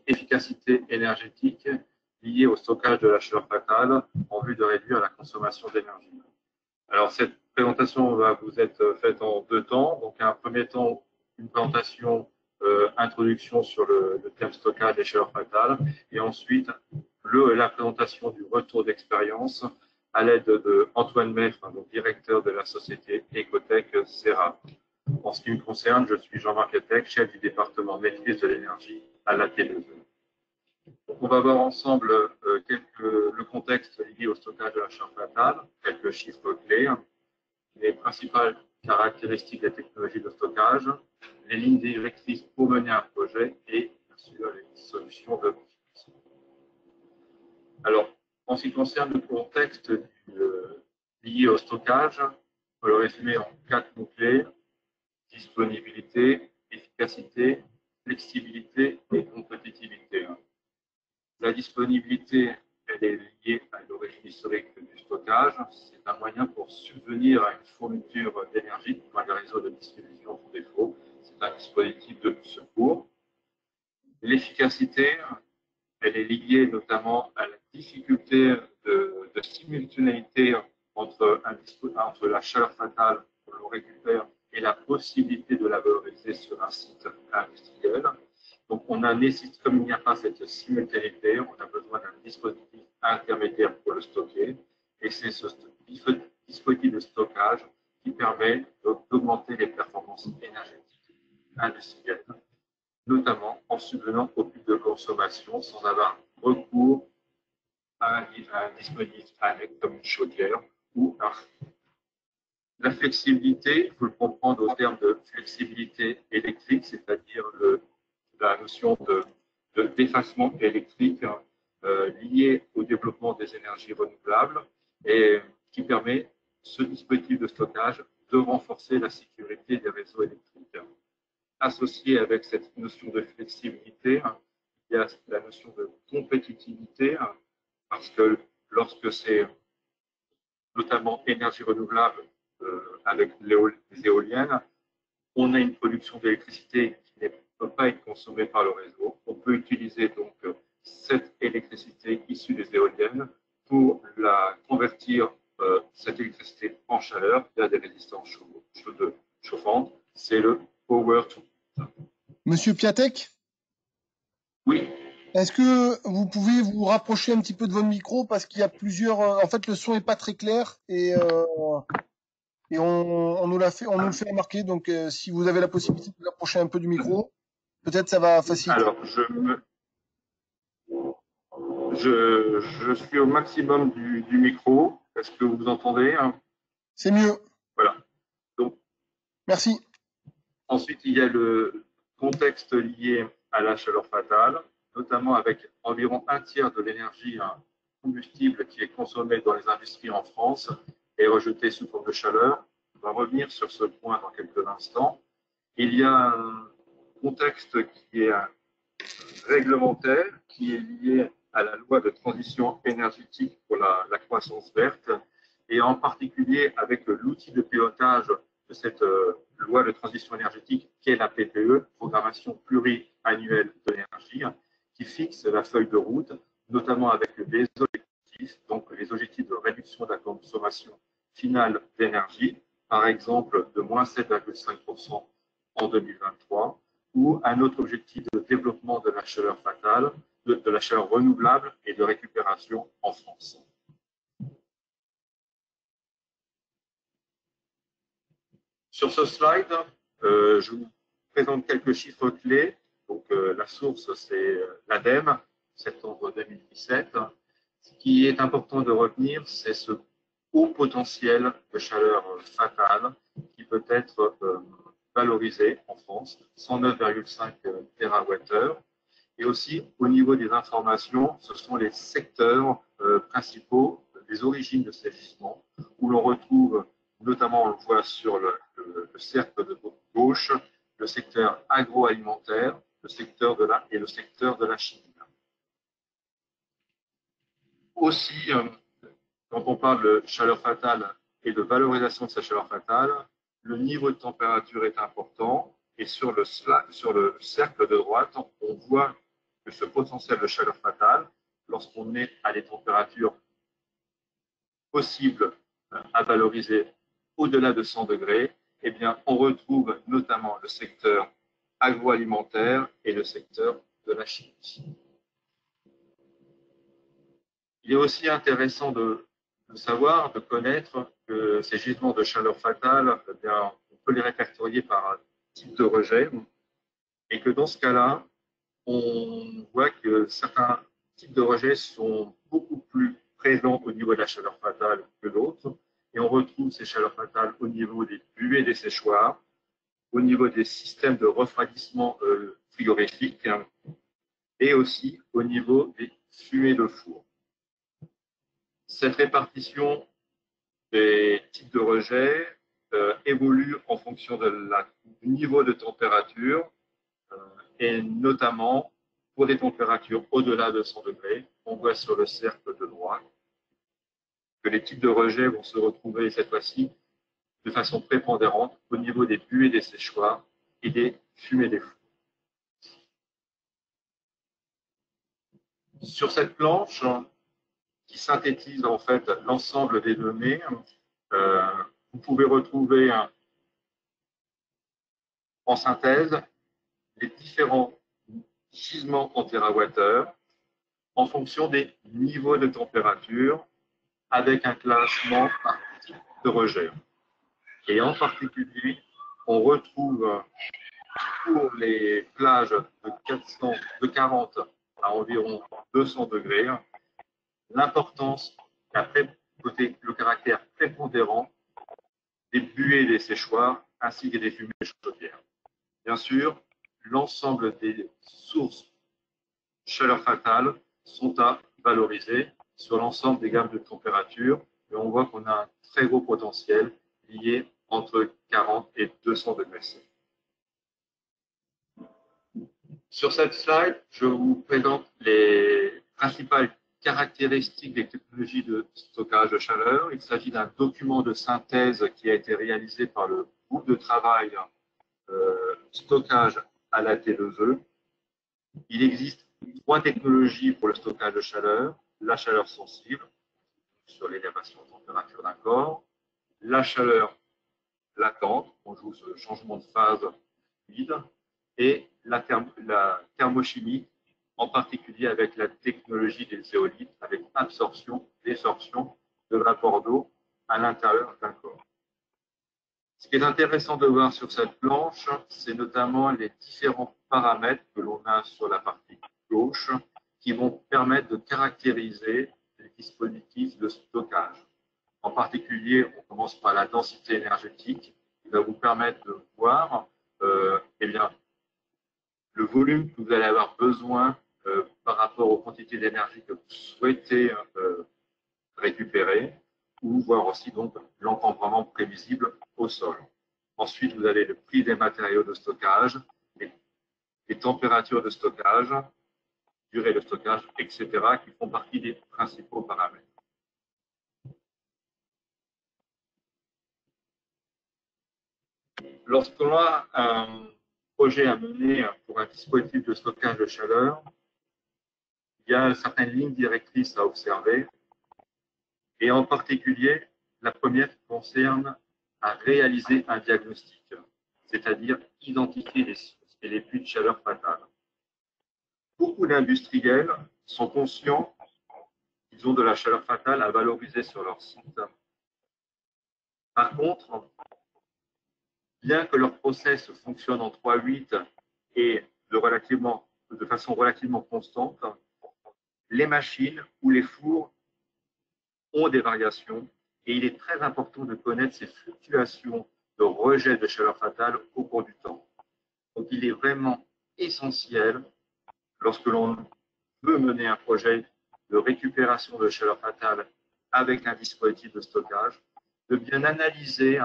efficacité énergétique liée au stockage de la chaleur fatale en vue de réduire la consommation d'énergie. Alors, cette présentation va vous être faite en deux temps. Donc, un premier temps, une présentation introduction sur le thème stockage des chaleurs fatales, et ensuite la présentation du retour d'expérience à l'aide de Antoine Maître, donc directeur de la société Ecotech Serra. En ce qui me concerne, je suis Jean-Marc Piatek, chef du département maîtrise de l'énergie à la T2E. On va voir ensemble le contexte lié au stockage de la chaleur fatale, quelques chiffres clés, les principales caractéristiques des technologies de stockage, les lignes directrices pour mener un projet et bien sûr les solutions de financement. Alors, en ce qui concerne le contexte lié au stockage, on peut le résumer en 4 mots-clés: disponibilité, efficacité, flexibilité et compétitivité. La disponibilité, elle est liée à l'origine historique du stockage. C'est un moyen pour subvenir à une fourniture d'énergie quand les réseaux de distribution font défaut. C'est un dispositif de secours. L'efficacité, elle est liée notamment à la difficulté de simultanéité entre la chaleur fatale que l'on récupère et la possibilité de la valoriser sur un site industriel. Donc, comme il n'y a pas cette simultanéité, on a besoin d'un dispositif intermédiaire pour le stocker. Et c'est ce dispositif de stockage qui permet d'augmenter les performances énergétiques industrielles, notamment en subvenant au pic de consommation sans avoir recours à un dispositif annexe comme une chaudière ou un. La flexibilité, il faut le comprendre au terme de flexibilité électrique, c'est-à-dire la notion d'effacement électrique lié au développement des énergies renouvelables et qui permet, ce dispositif de stockage, de renforcer la sécurité des réseaux électriques. Associé avec cette notion de flexibilité, il y a la notion de compétitivité, parce que lorsque c'est notamment énergie renouvelable avec les éoliennes, on a une production d'électricité qui ne peut pas être consommée par le réseau. On peut utiliser donc cette électricité issue des éoliennes pour la convertir, cette électricité en chaleur via des résistances chauffantes. C'est le power to. Monsieur Piatek? Oui. Est-ce que vous pouvez vous rapprocher un petit peu de votre micro parce qu'il y a plusieurs. En fait, le son est pas très clair et on nous le fait remarquer. Donc, si vous avez la possibilité de vous approcher un peu du micro, peut-être ça va faciliter. Alors, je suis au maximum du micro. Est-ce que vous entendez? C'est mieux. Voilà. Donc, merci. Ensuite, il y a le contexte lié à la chaleur fatale, notamment avec environ un tiers de l'énergie combustible qui est consommée dans les industries en France et rejetée sous forme de chaleur. On va revenir sur ce point dans quelques instants. Il y a un contexte qui est réglementaire, qui est lié à la loi de transition énergétique pour la croissance verte, et en particulier avec l'outil de pilotage de cette loi de transition énergétique qui est la PPE, Programmation pluriannuelle de l'énergie, qui fixe la feuille de route, notamment avec les objectifs, donc les objectifs de réduction de la consommation finale d'énergie, par exemple de moins 7,5% en 2023, ou un autre objectif de développement de la chaleur fatale, de la chaleur renouvelable et de récupération en France. Sur ce slide, je vous présente quelques chiffres clés. Donc, la source, c'est l'ADEME, septembre 2017. Ce qui est important de retenir, c'est ce haut potentiel de chaleur fatale qui peut être valorisé en France, 109,5 TWh. Et aussi, au niveau des informations, ce sont les secteurs principaux, les origines de ces gisements, où l'on retrouve, notamment, on le voit sur le cercle de gauche, le secteur agroalimentaire, le secteur de la chimie. Aussi, quand on parle de chaleur fatale et de valorisation de sa chaleur fatale, le niveau de température est important. Et sur le cercle de droite, on voit que ce potentiel de chaleur fatale, lorsqu'on est à des températures possibles à valoriser au-delà de 100 degrés, eh bien, on retrouve notamment le secteur agroalimentaire et le secteur de la chimie. Il est aussi intéressant de savoir, de connaître que ces gisements de chaleur fatale, eh bien, on peut les répertorier par un type de rejet et que dans ce cas-là, on voit que certains types de rejets sont beaucoup plus présents au niveau de la chaleur fatale que d'autres. Et on retrouve ces chaleurs fatales au niveau des buées des séchoirs, au niveau des systèmes de refroidissement frigorifique et aussi au niveau des fumées de four. Cette répartition des types de rejets évolue en fonction du niveau de température et notamment pour des températures au-delà de 100 degrés. On voit sur le cercle de droite que les types de rejets vont se retrouver cette fois-ci de façon prépondérante au niveau des buées des séchoirs et des fumées des fours. Sur cette planche, qui synthétise en fait l'ensemble des données, vous pouvez retrouver en synthèse les différents gisements en térawattheure en fonction des niveaux de température avec un classement par type de rejet. Et en particulier, on retrouve pour les plages de 40 à environ 200 degrés l'importance, le caractère prépondérant des buées des séchoirs ainsi que des fumées chaudières. Bien sûr, l'ensemble des sources chaleur fatale sont à valoriser sur l'ensemble des gammes de température et on voit qu'on a un très gros potentiel lié entre 40 et 200 degrés C. Sur cette slide, je vous présente les principales caractéristiques des technologies de stockage de chaleur. Il s'agit d'un document de synthèse qui a été réalisé par le groupe de travail stockage à la T2E. Il existe 3 technologies pour le stockage de chaleur. La chaleur sensible, sur l'élévation de température d'un corps. La chaleur latente, on joue sur le changement de phase fluide. Et la thermochimie, en particulier avec la technologie des zéolithes, avec absorption, désorption de vapeur d'eau à l'intérieur d'un corps. Ce qui est intéressant de voir sur cette planche, c'est notamment les différents paramètres que l'on a sur la partie gauche qui vont permettre de caractériser les dispositifs de stockage. En particulier, on commence par la densité énergétique qui va vous permettre de voir eh bien, le volume que vous allez avoir besoin par rapport aux quantités d'énergie que vous souhaitez récupérer ou voir aussi donc l'encombrement prévisible au sol. Ensuite, vous avez le prix des matériaux de stockage, les températures de stockage, durée de stockage, etc., qui font partie des principaux paramètres. Lorsqu'on a un projet à mener pour un dispositif de stockage de chaleur, il y a certaines lignes directrices à observer. Et en particulier, la première concerne à réaliser un diagnostic, c'est-à-dire identifier les sources et les puits de chaleur fatales. Beaucoup d'industriels sont conscients qu'ils ont de la chaleur fatale à valoriser sur leur site. Par contre, bien que leur process fonctionne en 3/8 et de façon relativement constante, les machines ou les fours ont des variations et il est très important de connaître ces fluctuations de rejet de chaleur fatale au cours du temps. Donc, il est vraiment essentiel, lorsque l'on veut mener un projet de récupération de chaleur fatale avec un dispositif de stockage, de bien analyser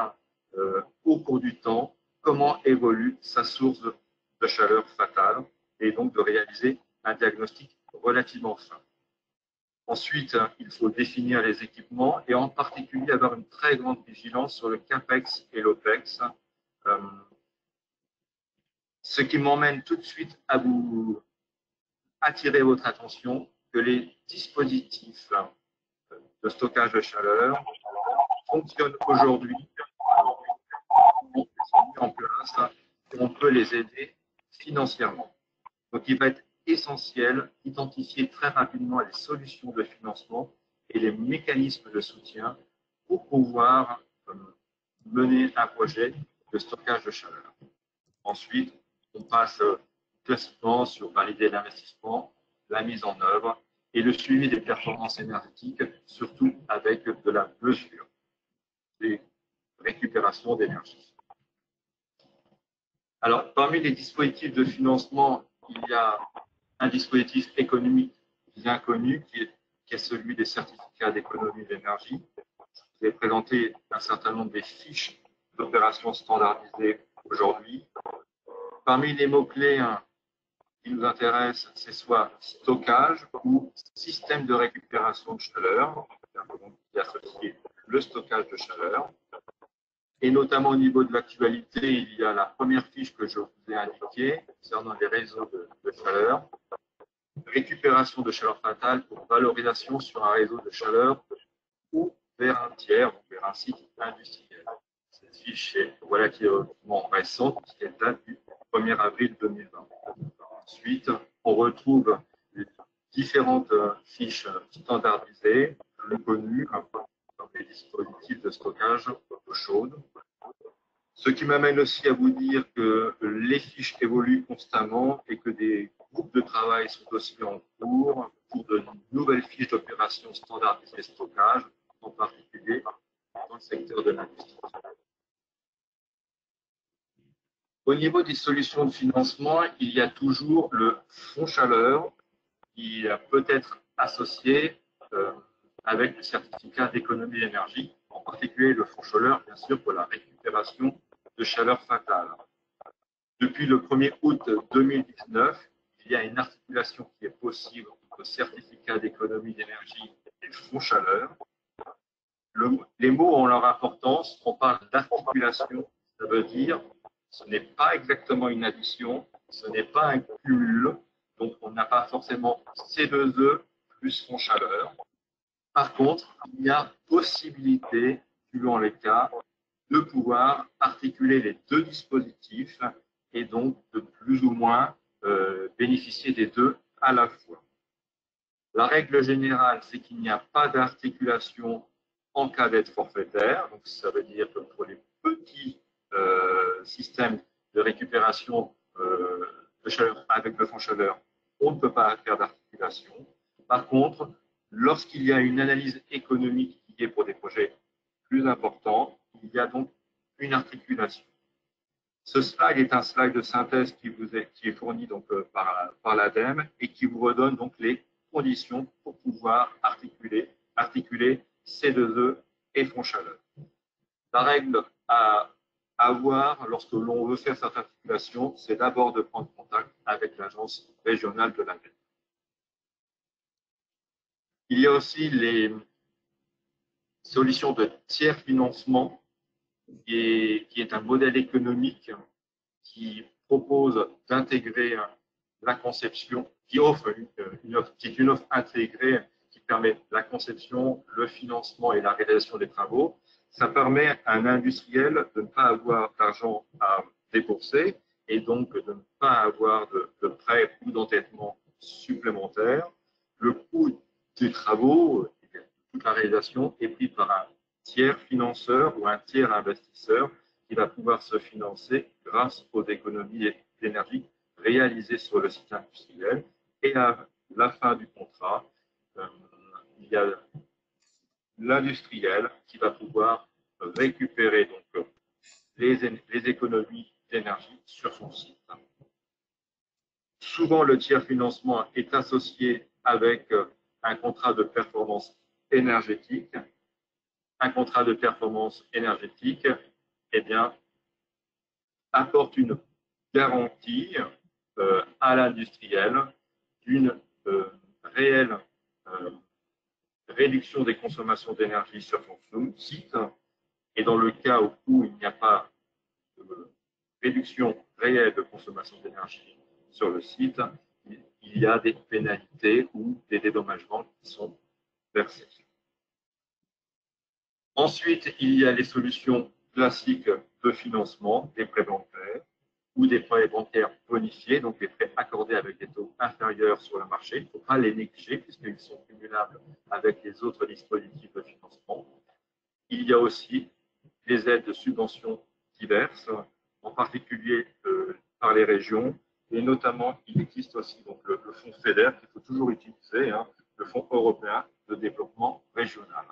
au cours du temps comment évolue sa source de chaleur fatale et donc de réaliser un diagnostic relativement fin. Ensuite, il faut définir les équipements et en particulier avoir une très grande vigilance sur le CAPEX et l'OPEX. Ce qui m'emmène tout de suite à vous attirer votre attention que les dispositifs de stockage de chaleur fonctionnent aujourd'hui, sont mis en place et on peut les aider financièrement. Donc, il va être essentiel d'identifier très rapidement les solutions de financement et les mécanismes de soutien pour pouvoir mener un projet de stockage de chaleur. Ensuite, on passe classiquement sur valider l'investissement, la mise en œuvre et le suivi des performances énergétiques, surtout avec de la mesure des récupérations d'énergie. Alors, parmi les dispositifs de financement, il y a un dispositif économique bien connu qui est celui des certificats d'économie d'énergie. Je vais présenter un certain nombre des fiches d'opérations standardisées aujourd'hui. Parmi les mots-clés qui nous intéressent, c'est soit stockage ou système de récupération de chaleur, qui associe le stockage de chaleur. Et notamment au niveau de l'actualité, il y a la première fiche que je vous ai indiquée concernant les réseaux de chaleur. Récupération de chaleur fatale pour valorisation sur un réseau de chaleur ou vers un tiers, donc vers un site industriel. Cette fiche est relativement récente, puisqu'elle date du 1er avril 2020. Ensuite, on retrouve les différentes fiches standardisées, plus connues, comme les dispositifs de stockage d'eau chaude. Ce qui m'amène aussi à vous dire que les fiches évoluent constamment et que des groupes de travail sont aussi en cours pour de nouvelles fiches d'opération standardisées stockage, en particulier dans le secteur de l'industrie. Au niveau des solutions de financement, il y a toujours le fonds chaleur qui peut être associé avec le certificat d'économie d'énergie, en particulier le fonds chaleur, bien sûr, pour la récupération de chaleur fatale. Depuis le 1er août 2019, il y a une articulation qui est possible entre le certificat d'économie d'énergie et le fonds chaleur. Les mots ont leur importance. On parle d'articulation, ça veut dire ce n'est pas exactement une addition, ce n'est pas un cumul, donc on n'a pas forcément C2E plus fonds chaleur. Par contre, il y a possibilité, suivant les cas, de pouvoir articuler les deux dispositifs et donc de plus ou moins bénéficier des deux à la fois. La règle générale, c'est qu'il n'y a pas d'articulation en cas d'aide forfaitaire. Donc, ça veut dire que pour les petits systèmes de récupération de chaleur avec le fonds chaleur, on ne peut pas faire d'articulation. Par contre, lorsqu'il y a une analyse économique qui est pour des projets plus importants, il y a donc une articulation. Ce slide est un slide de synthèse qui est fourni donc par l'ADEME et qui vous redonne donc les conditions pour pouvoir articuler C2E et fonds chaleur. La règle à avoir lorsque l'on veut faire cette articulation, c'est d'abord de prendre contact avec l'agence régionale de l'ADEME. Il y a aussi les solutions de tiers financement, qui est un modèle économique qui propose d'intégrer la conception, qui est une offre intégrée qui permet la conception, le financement et la réalisation des travaux. Ça permet à un industriel de ne pas avoir d'argent à débourser et donc de ne pas avoir de prêts ou d'endettement supplémentaires. Le coût des travaux, toute la réalisation est pris par un tiers financeur ou un tiers investisseur qui va pouvoir se financer grâce aux économies d'énergie réalisées sur le site industriel. Et à la fin du contrat, il y a l'industriel qui va pouvoir récupérer donc les économies d'énergie sur son site. Souvent, le tiers financement est associé avec un contrat de performance énergétique. Un contrat de performance énergétique, eh bien, apporte une garantie à l'industriel d'une réelle réduction des consommations d'énergie sur son site. Et dans le cas où il n'y a pas de réduction réelle de consommation d'énergie sur le site, il y a des pénalités ou des dédommagements qui sont versés. Ensuite, il y a les solutions classiques de financement, des prêts bancaires ou des prêts bancaires bonifiés, donc des prêts accordés avec des taux inférieurs sur le marché. Il ne faut pas les négliger puisqu'ils sont cumulables avec les autres dispositifs de financement. Il y a aussi les aides de subventions diverses, en particulier par les régions, et notamment il existe aussi donc, le fonds FEDER qu'il faut toujours utiliser, le Fonds européen de développement régional.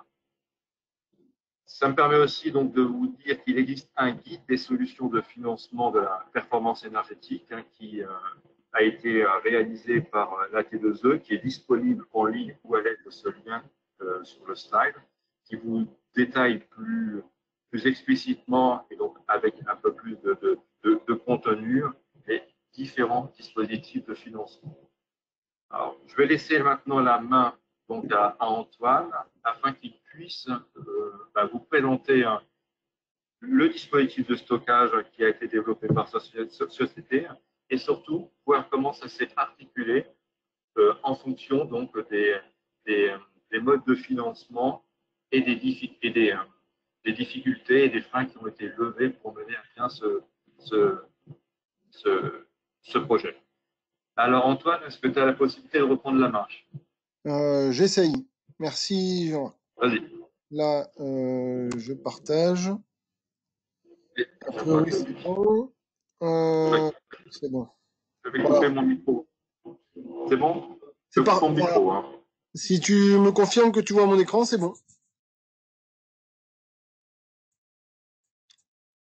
Ça me permet aussi donc de vous dire qu'il existe un guide des solutions de financement de la performance énergétique qui a été réalisé par l'AT2E, qui est disponible en ligne ou à l'aide de ce lien sur le slide, qui vous détaille plus explicitement et donc avec un peu plus de contenu les différents dispositifs de financement. Alors, je vais laisser maintenant la main donc à Antoine afin qu'il puisse vous présenter le dispositif de stockage qui a été développé par cette société et surtout voir comment ça s'est articulé en fonction donc des modes de financement et des difficultés et des freins qui ont été levés pour mener à bien ce projet. Alors Antoine, est-ce que tu as la possibilité de reprendre la marche? J'essaye. Merci, Jean. Vas-y. Là, je partage. Et, A priori, c'est bon. C'est bon. je vais couper mon micro. C'est bon? Je coupe mon micro. Hein. Si tu me confirmes que tu vois mon écran, c'est bon.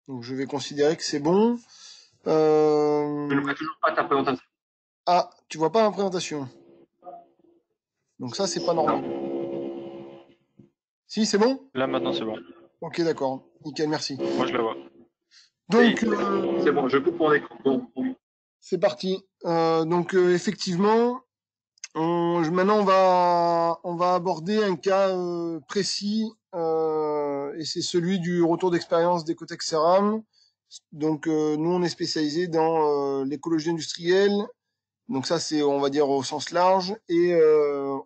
Donc, je vais considérer que c'est bon. Je ne vois toujours pas ta présentation. Ah, tu vois pas ma présentation. Donc ça, c'est pas normal. Si, c'est bon? Là, maintenant, c'est bon. Ok, d'accord. Nickel, merci. Moi, je la vois. Donc, c'est bon, je coupe mon écran. Bon. C'est parti. Donc, effectivement, maintenant, on va aborder un cas précis, et c'est celui du retour d'expérience d'Ecotech Ceram. Donc, nous, on est spécialisé dans l'écologie industrielle. Donc ça, c'est, on va dire, au sens large. Et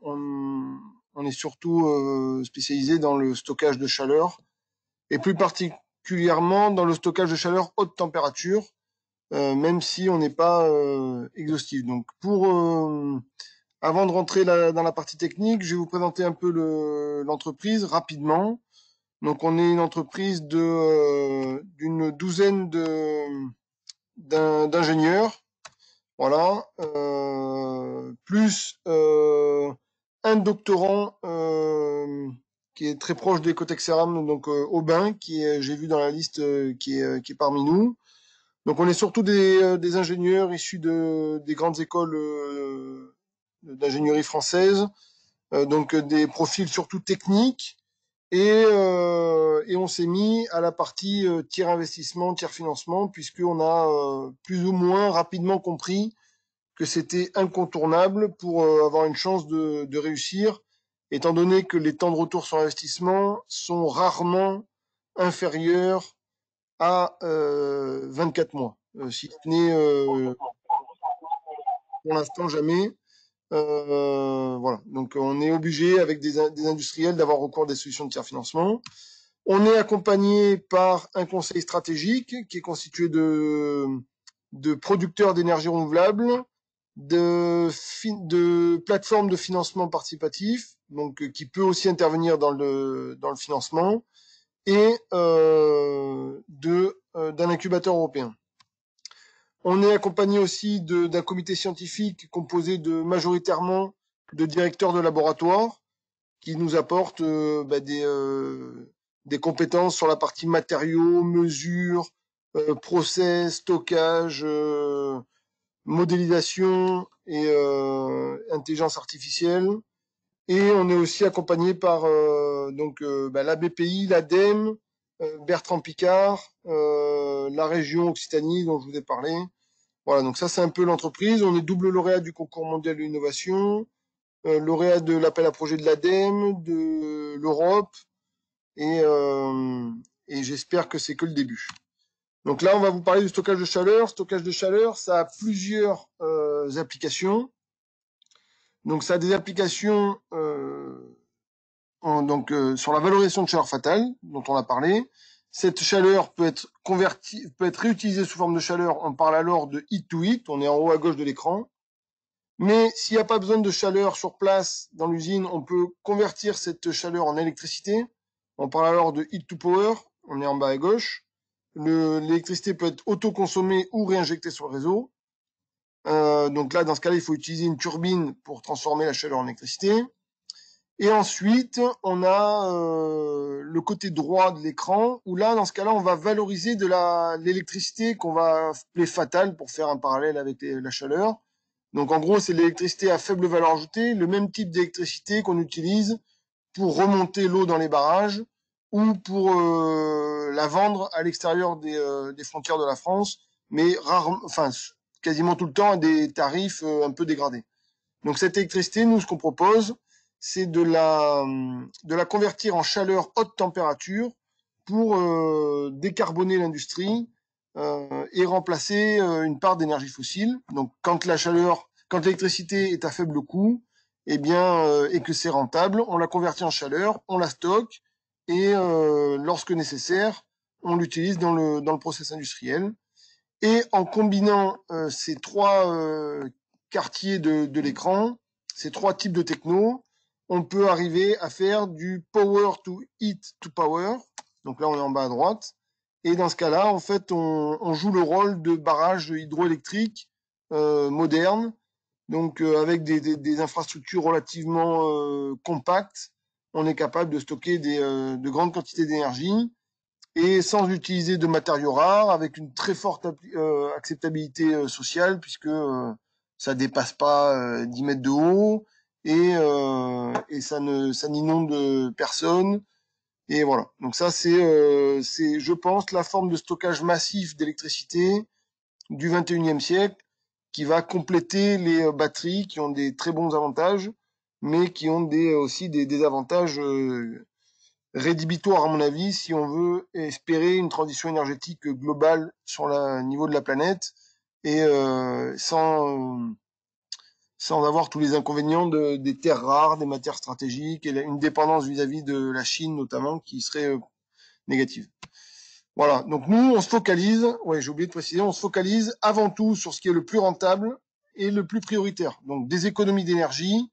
on est surtout spécialisé dans le stockage de chaleur, et plus particulièrement dans le stockage de chaleur haute température, même si on n'est pas exhaustif. Donc, avant de rentrer dans la partie technique, je vais vous présenter un peu l'entreprise rapidement. Donc, on est une entreprise d'une douzaine d'ingénieurs, voilà, plus un doctorant qui est très proche d'Ecotech Ceram, donc Aubin, qui est, j'ai vu dans la liste, qui est parmi nous. Donc, on est surtout des ingénieurs issus des grandes écoles d'ingénierie française, donc des profils surtout techniques, et on s'est mis à la partie tiers investissement, tiers financement, puisqu'on a plus ou moins rapidement compris que c'était incontournable pour avoir une chance de réussir, étant donné que les temps de retour sur investissement sont rarement inférieurs à 24 mois, si ce n'est pour l'instant jamais. Voilà. Donc on est obligé avec des industriels d'avoir recours à des solutions de tiers financement. On est accompagné par un conseil stratégique qui est constitué de producteurs d'énergie renouvelable, de plateformes de financement participatif, donc qui peut aussi intervenir dans le financement, et d'un incubateur européen. On est accompagné aussi d'un comité scientifique composé majoritairement de directeurs de laboratoire qui nous apportent des compétences sur la partie matériaux, mesures, process, stockage, modélisation et intelligence artificielle. Et on est aussi accompagné par la BPI, l'ADEME, Bertrand Piccard, la région Occitanie dont je vous ai parlé. Voilà, donc ça c'est un peu l'entreprise. On est double lauréat du concours mondial de l'innovation, lauréat de l'appel à projet de l'ADEME, de l'Europe, et j'espère que c'est que le début. Donc là, on va vous parler du stockage de chaleur. Stockage de chaleur, ça a plusieurs applications. Donc ça a des applications sur la valorisation de chaleur fatale, dont on a parlé. Cette chaleur peut être réutilisée sous forme de chaleur. On parle alors de heat to heat. On est en haut à gauche de l'écran. Mais s'il n'y a pas besoin de chaleur sur place dans l'usine, on peut convertir cette chaleur en électricité. On parle alors de heat to power. On est en bas à gauche. L'électricité peut être autoconsommée ou réinjectée sur le réseau. Donc là, dans ce cas-là, il faut utiliser une turbine pour transformer la chaleur en électricité. Et ensuite, on a le côté droit de l'écran, où là, dans ce cas-là, on va valoriser de l'électricité qu'on va appeler fatale pour faire un parallèle avec la chaleur. Donc en gros, c'est l'électricité à faible valeur ajoutée, le même type d'électricité qu'on utilise pour remonter l'eau dans les barrages ou pour la vendre à l'extérieur des frontières de la France, mais quasiment tout le temps à des tarifs un peu dégradés. Donc cette électricité, nous, ce qu'on propose, c'est de la convertir en chaleur haute température pour décarboner l'industrie et remplacer une part d'énergie fossile. Donc quand l'électricité est à faible coût, et que c'est rentable, on la convertit en chaleur, on la stocke et lorsque nécessaire, on l'utilise dans le process industriel. Et en combinant ces trois quartiers de l'écran, ces trois types de techno, on peut arriver à faire du power to heat to power. Donc là, on est en bas à droite. Et dans ce cas-là, en fait, on joue le rôle de barrage hydroélectrique moderne, donc avec des infrastructures relativement compactes. On est capable de stocker de grandes quantités d'énergie et sans utiliser de matériaux rares, avec une très forte acceptabilité sociale, puisque ça dépasse pas 10 mètres de haut, et ça n'inonde personne. Et voilà. Donc ça, c'est, je pense, la forme de stockage massif d'électricité du 21e siècle, qui va compléter les batteries, qui ont des très bons avantages, mais qui ont aussi des désavantages rédhibitoire à mon avis si on veut espérer une transition énergétique globale sur le niveau de la planète et sans avoir tous les inconvénients des terres rares, des matières stratégiques et une dépendance vis-à-vis de la Chine notamment qui serait négative. Voilà, donc nous on se focalise, ouais j'ai oublié de préciser, on se focalise avant tout sur ce qui est le plus rentable et le plus prioritaire. Donc des économies d'énergie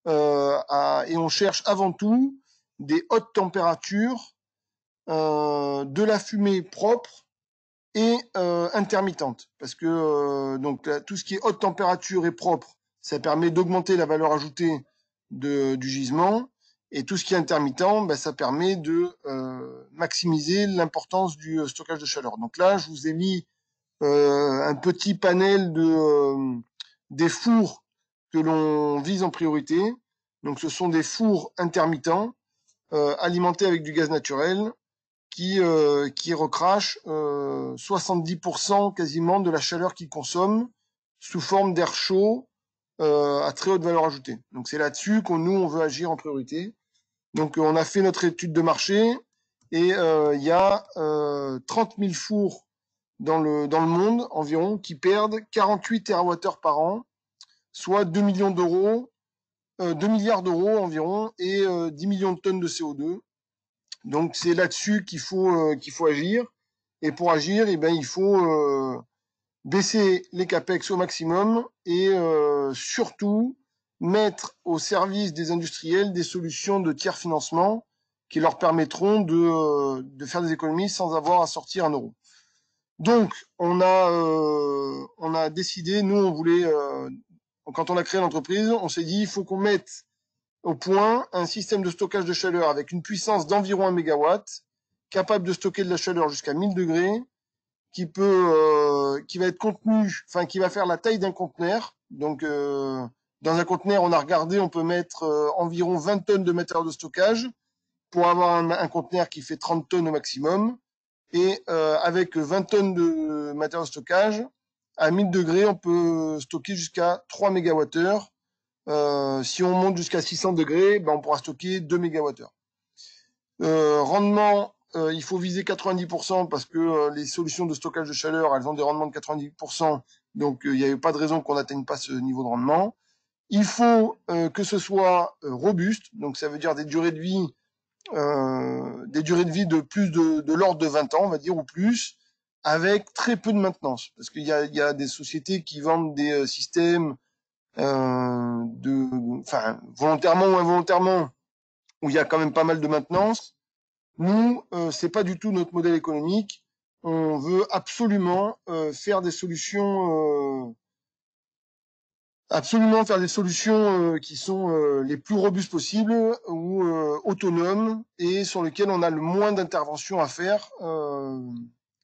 et on cherche avant tout des hautes températures, de la fumée propre et intermittente. Parce que donc tout ce qui est haute température et propre, ça permet d'augmenter la valeur ajoutée du gisement. Et tout ce qui est intermittent, ça permet de maximiser l'importance du stockage de chaleur. Donc là, je vous ai mis un petit panel des fours que l'on vise en priorité. Donc ce sont des fours intermittents alimentés avec du gaz naturel qui recrache 70% quasiment de la chaleur qu'ils consomment sous forme d'air chaud à très haute valeur ajoutée. Donc c'est là-dessus nous on veut agir en priorité. Donc on a fait notre étude de marché et il y a 30 000 fours dans le monde environ qui perdent 48 TWh par an, soit 2 millions d'euros, 2 milliards d'euros environ et 10 millions de tonnes de CO2. Donc c'est là-dessus qu'il faut agir. Et pour agir, il faut baisser les capex au maximum et surtout mettre au service des industriels des solutions de tiers financement qui leur permettront de faire des économies sans avoir à sortir un euro. Donc on a décidé, nous on voulait, quand on a créé l'entreprise, on s'est dit il faut qu'on mette au point un système de stockage de chaleur avec une puissance d'environ 1 MW, capable de stocker de la chaleur jusqu'à 1000 degrés, qui va être contenu, qui va faire la taille d'un conteneur. Donc, dans un conteneur, on a regardé, on peut mettre environ 20 tonnes de matériaux de stockage pour avoir un conteneur qui fait 30 tonnes au maximum. Et avec 20 tonnes de matériaux de stockage, à 1000 degrés, on peut stocker jusqu'à 3 MWh. Si on monte jusqu'à 600 degrés, on pourra stocker 2 MWh. Rendement, il faut viser 90% parce que les solutions de stockage de chaleur, elles ont des rendements de 90%. Donc, il n'y a pas de raison qu'on n'atteigne pas ce niveau de rendement. Il faut que ce soit robuste, donc ça veut dire des durées de vie de plus de l'ordre de 20 ans, on va dire, ou plus, avec très peu de maintenance. Parce qu'il y a des sociétés qui vendent des systèmes enfin, volontairement ou involontairement, où il y a quand même pas mal de maintenance. Nous, c'est pas du tout notre modèle économique. On veut faire des solutions qui sont les plus robustes possibles ou autonomes et sur lesquelles on a le moins d'interventions à faire.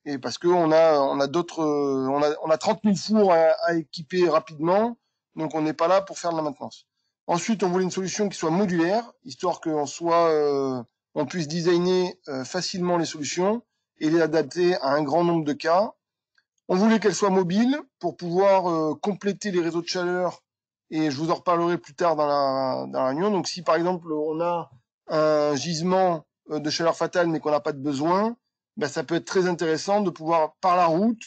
Et parce qu'on a d'autres, on a 30 000 fours à équiper rapidement, donc on n'est pas là pour faire de la maintenance. Ensuite, on voulait une solution qui soit modulaire, histoire on puisse designer facilement les solutions et les adapter à un grand nombre de cas. On voulait qu'elle soit mobile pour pouvoir compléter les réseaux de chaleur, et je vous en reparlerai plus tard dans la réunion. Donc si par exemple on a un gisement de chaleur fatale mais qu'on n'a pas de besoin, ben, ça peut être très intéressant de pouvoir par la route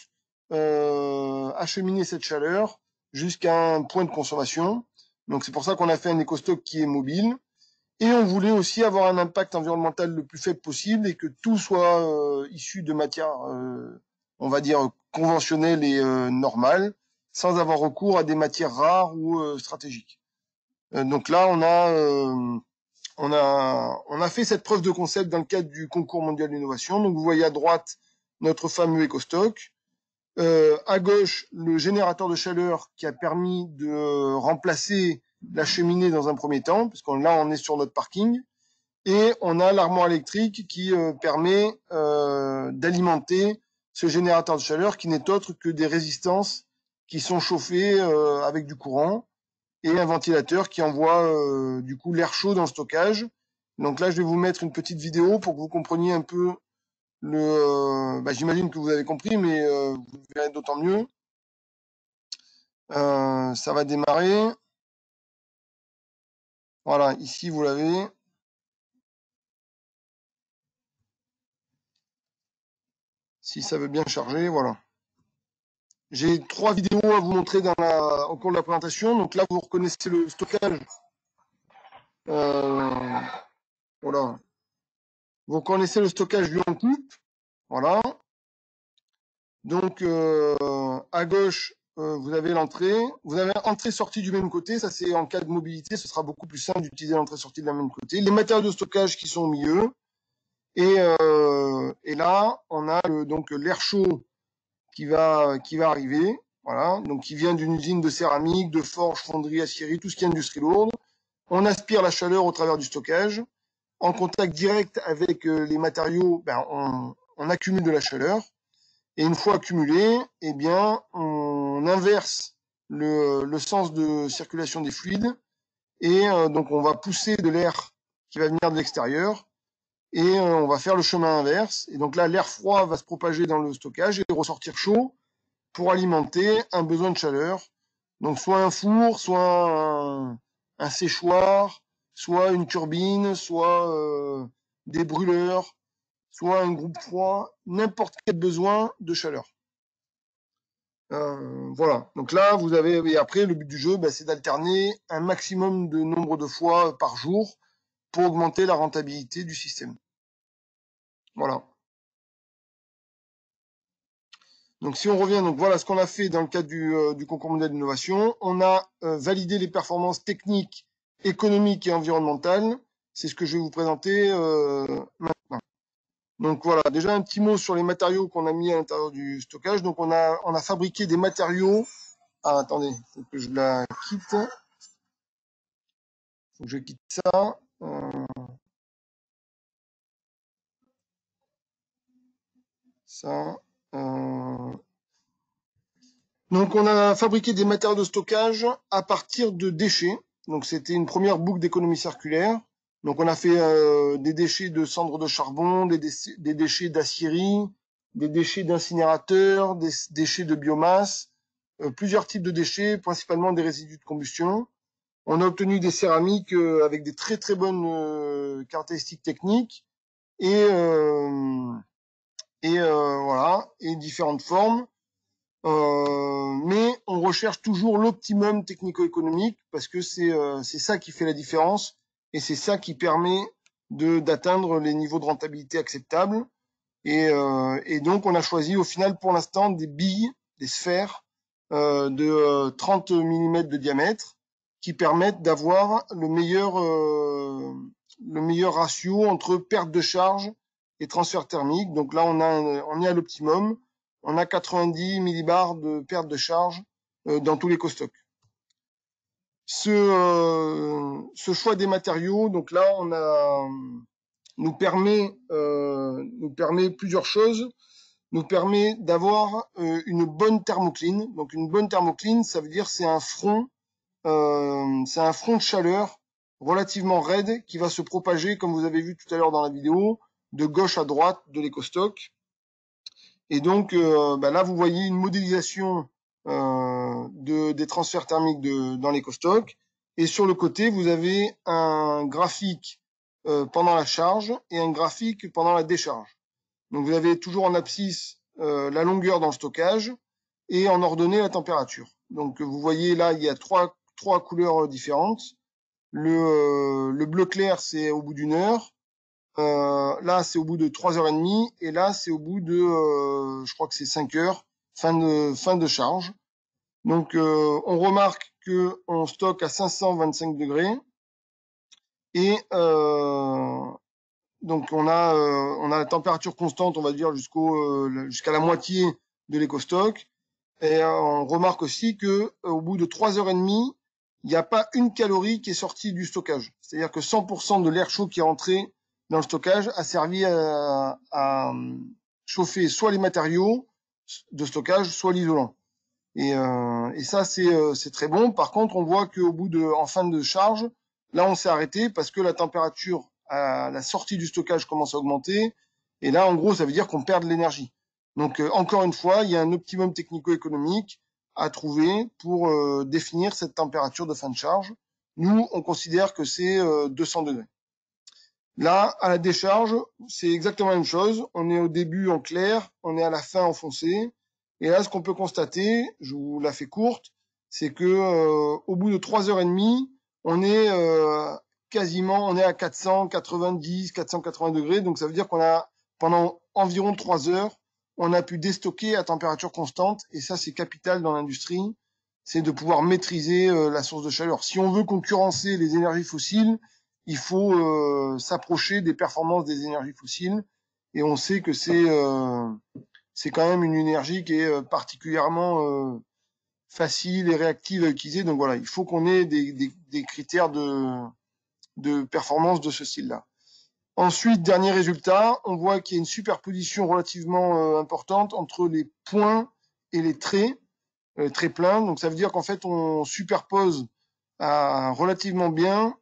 acheminer cette chaleur jusqu'à un point de consommation. Donc c'est pour ça qu'on a fait un éco-stock qui est mobile. Et on voulait aussi avoir un impact environnemental le plus faible possible et que tout soit issu de matières, on va dire, conventionnelles et normales, sans avoir recours à des matières rares ou stratégiques. Donc là, on a fait cette preuve de concept dans le cadre du concours mondial d'innovation. Donc vous voyez à droite notre fameux EcoStock. À gauche, le générateur de chaleur qui a permis de remplacer la cheminée dans un premier temps, parce que là, on est sur notre parking. Et on a l'armoire électrique qui permet d'alimenter ce générateur de chaleur qui n'est autre que des résistances qui sont chauffées avec du courant et un ventilateur qui envoie du coup l'air chaud dans le stockage. Donc là, je vais vous mettre une petite vidéo pour que vous compreniez un peu j'imagine que vous avez compris, mais vous verrez d'autant mieux. Ça va démarrer. Voilà, ici vous l'avez. Si ça veut bien charger, voilà. J'ai 3 vidéos à vous montrer au cours de la présentation. Donc là, vous reconnaissez le stockage. Voilà. Vous reconnaissez le stockage lui en coupe. Voilà. Donc à gauche, vous avez l'entrée. Vous avez entrée-sortie du même côté. Ça, c'est en cas de mobilité, ce sera beaucoup plus simple d'utiliser l'entrée-sortie de la même côté. Les matériaux de stockage qui sont au milieu. Et là, on a donc l'air chaud qui va arriver. Voilà, donc qui vient d'une usine de céramique, de forge, fonderie, aciérie, tout ce qui est industrie lourde. On aspire la chaleur au travers du stockage. En contact direct avec les matériaux, on accumule de la chaleur. Et une fois accumulé, eh bien, on inverse le sens de circulation des fluides. Et donc, on va pousser de l'air qui va venir de l'extérieur. Et on va faire le chemin inverse. Et donc là, l'air froid va se propager dans le stockage et ressortir chaud pour alimenter un besoin de chaleur. Donc soit un four, soit un séchoir, soit une turbine, soit des brûleurs, soit un groupe froid, n'importe quel besoin de chaleur. Voilà. Donc là, vous avez, et après, le but du jeu, c'est d'alterner un maximum de nombre de fois par jour pour augmenter la rentabilité du système. Voilà. Donc si on revient, donc voilà ce qu'on a fait dans le cadre du concours mondial d'innovation. On a validé les performances techniques, économiques et environnementales. C'est ce que je vais vous présenter maintenant. Donc voilà, déjà un petit mot sur les matériaux qu'on a mis à l'intérieur du stockage. Donc on a fabriqué des matériaux. Ah attendez, faut que je la quitte. Faut que je quitte ça. Ça. Donc on a fabriqué des matériaux de stockage à partir de déchets. Donc c'était une première boucle d'économie circulaire. Donc on a fait des déchets de cendres de charbon, des déchets d'aciérie, des déchets d'incinérateurs, des déchets de biomasse, plusieurs types de déchets, principalement des résidus de combustion. On a obtenu des céramiques avec des très très bonnes caractéristiques techniques et voilà, et différentes formes. mais on recherche toujours l'optimum technico-économique parce que c'est ça qui fait la différence et c'est ça qui permet d'atteindre les niveaux de rentabilité acceptables. Et donc, on a choisi au final pour l'instant des billes, des sphères de 30 mm de diamètre qui permettent d'avoir le meilleur ratio entre perte de charge et transfert thermique. Donc là, on est à l'optimum. On a 90 millibars de perte de charge dans tous les costocs. Ce choix des matériaux, donc là, nous permet plusieurs choses. Nous permet d'avoir une bonne thermocline. Donc une bonne thermocline, ça veut dire c'est un front de chaleur relativement raide qui va se propager, comme vous avez vu tout à l'heure dans la vidéo, de gauche à droite de l'écostock. Et donc là, vous voyez une modélisation des transferts thermiques dans l'écostock. Et sur le côté, vous avez un graphique pendant la charge et un graphique pendant la décharge. Donc vous avez toujours en abscisse la longueur dans le stockage et en ordonnée la température. Donc vous voyez là, il y a trois couleurs différentes. Le bleu clair, c'est au bout d'une heure. Là, c'est au bout de 3h30 et là, c'est au bout de, je crois que c'est 5 heures, fin de charge. Donc, on remarque que on stocke à 525 degrés et donc on a la température constante, on va dire jusqu'à la moitié de l'écostock. Et on remarque aussi que au bout de 3h30, il n'y a pas une calorie qui est sortie du stockage. C'est-à-dire que 100% de l'air chaud qui est rentré dans le stockage a servi à chauffer soit les matériaux de stockage, soit l'isolant. Et ça, c'est très bon. Par contre, on voit qu'au bout en fin de charge, là, on s'est arrêté parce que la température à la sortie du stockage commence à augmenter. Et là, en gros, ça veut dire qu'on perd de l'énergie. Donc, encore une fois, il y a un optimum technico-économique à trouver pour définir cette température de fin de charge. Nous, on considère que c'est 200 degrés. Là, à la décharge, c'est exactement la même chose. On est au début en clair, on est à la fin en foncé. Et là, ce qu'on peut constater, je vous la fais courte, c'est que au bout de 3h30, on est on est à 490, 480 degrés. Donc ça veut dire qu'on a pendant environ 3 heures, on a pu déstocker à température constante. Et ça, c'est capital dans l'industrie, c'est de pouvoir maîtriser la source de chaleur. Si on veut concurrencer les énergies fossiles, il faut s'approcher des performances des énergies fossiles. Et on sait que c'est quand même une énergie qui est particulièrement facile et réactive à utiliser. Donc voilà, il faut qu'on ait des critères de performance de ce style-là. Ensuite, dernier résultat, on voit qu'il y a une superposition relativement importante entre les points et les traits pleins. Donc ça veut dire qu'en fait, on superpose relativement bien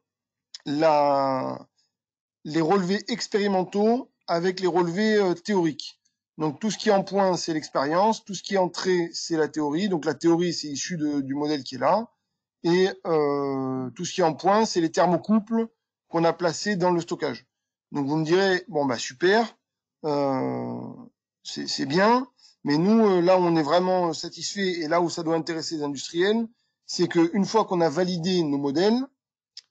les relevés expérimentaux avec les relevés théoriques. Donc tout ce qui est en point, c'est l'expérience, tout ce qui est en trait, c'est la théorie. Donc la théorie, c'est issu du modèle qui est là. Et tout ce qui est en point, c'est les thermocouples qu'on a placés dans le stockage. Donc vous me direz, bon bah super, c'est bien, mais nous, là où on est vraiment satisfait et là où ça doit intéresser les industriels, c'est qu'une fois qu'on a validé nos modèles,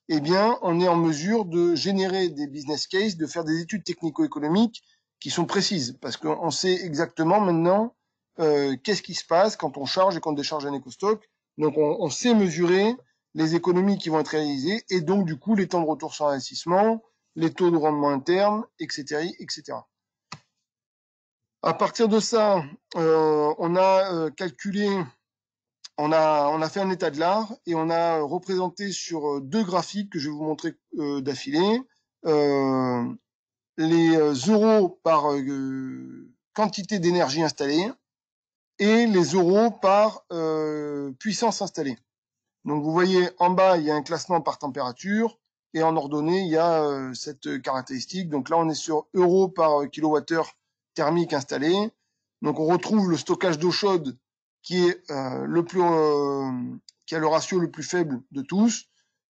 eh bien, on est en mesure de générer des business cases, de faire des études technico-économiques qui sont précises, parce qu'on sait exactement maintenant qu'est-ce qui se passe quand on charge et quand on décharge un écostock. Donc, on sait mesurer les économies qui vont être réalisées, et donc, du coup, les temps de retour sur investissement, les taux de rendement interne, etc., etc. À partir de ça, on a calculé on a fait un état de l'art et on a représenté sur 2 graphiques que je vais vous montrer d'affilée les euros par quantité d'énergie installée et les euros par puissance installée. Donc vous voyez en bas, il y a un classement par température et en ordonnée, il y a cette caractéristique. Donc là, on est sur euros par kilowattheure thermique installé. Donc on retrouve le stockage d'eau chaude qui est qui a le ratio le plus faible de tous.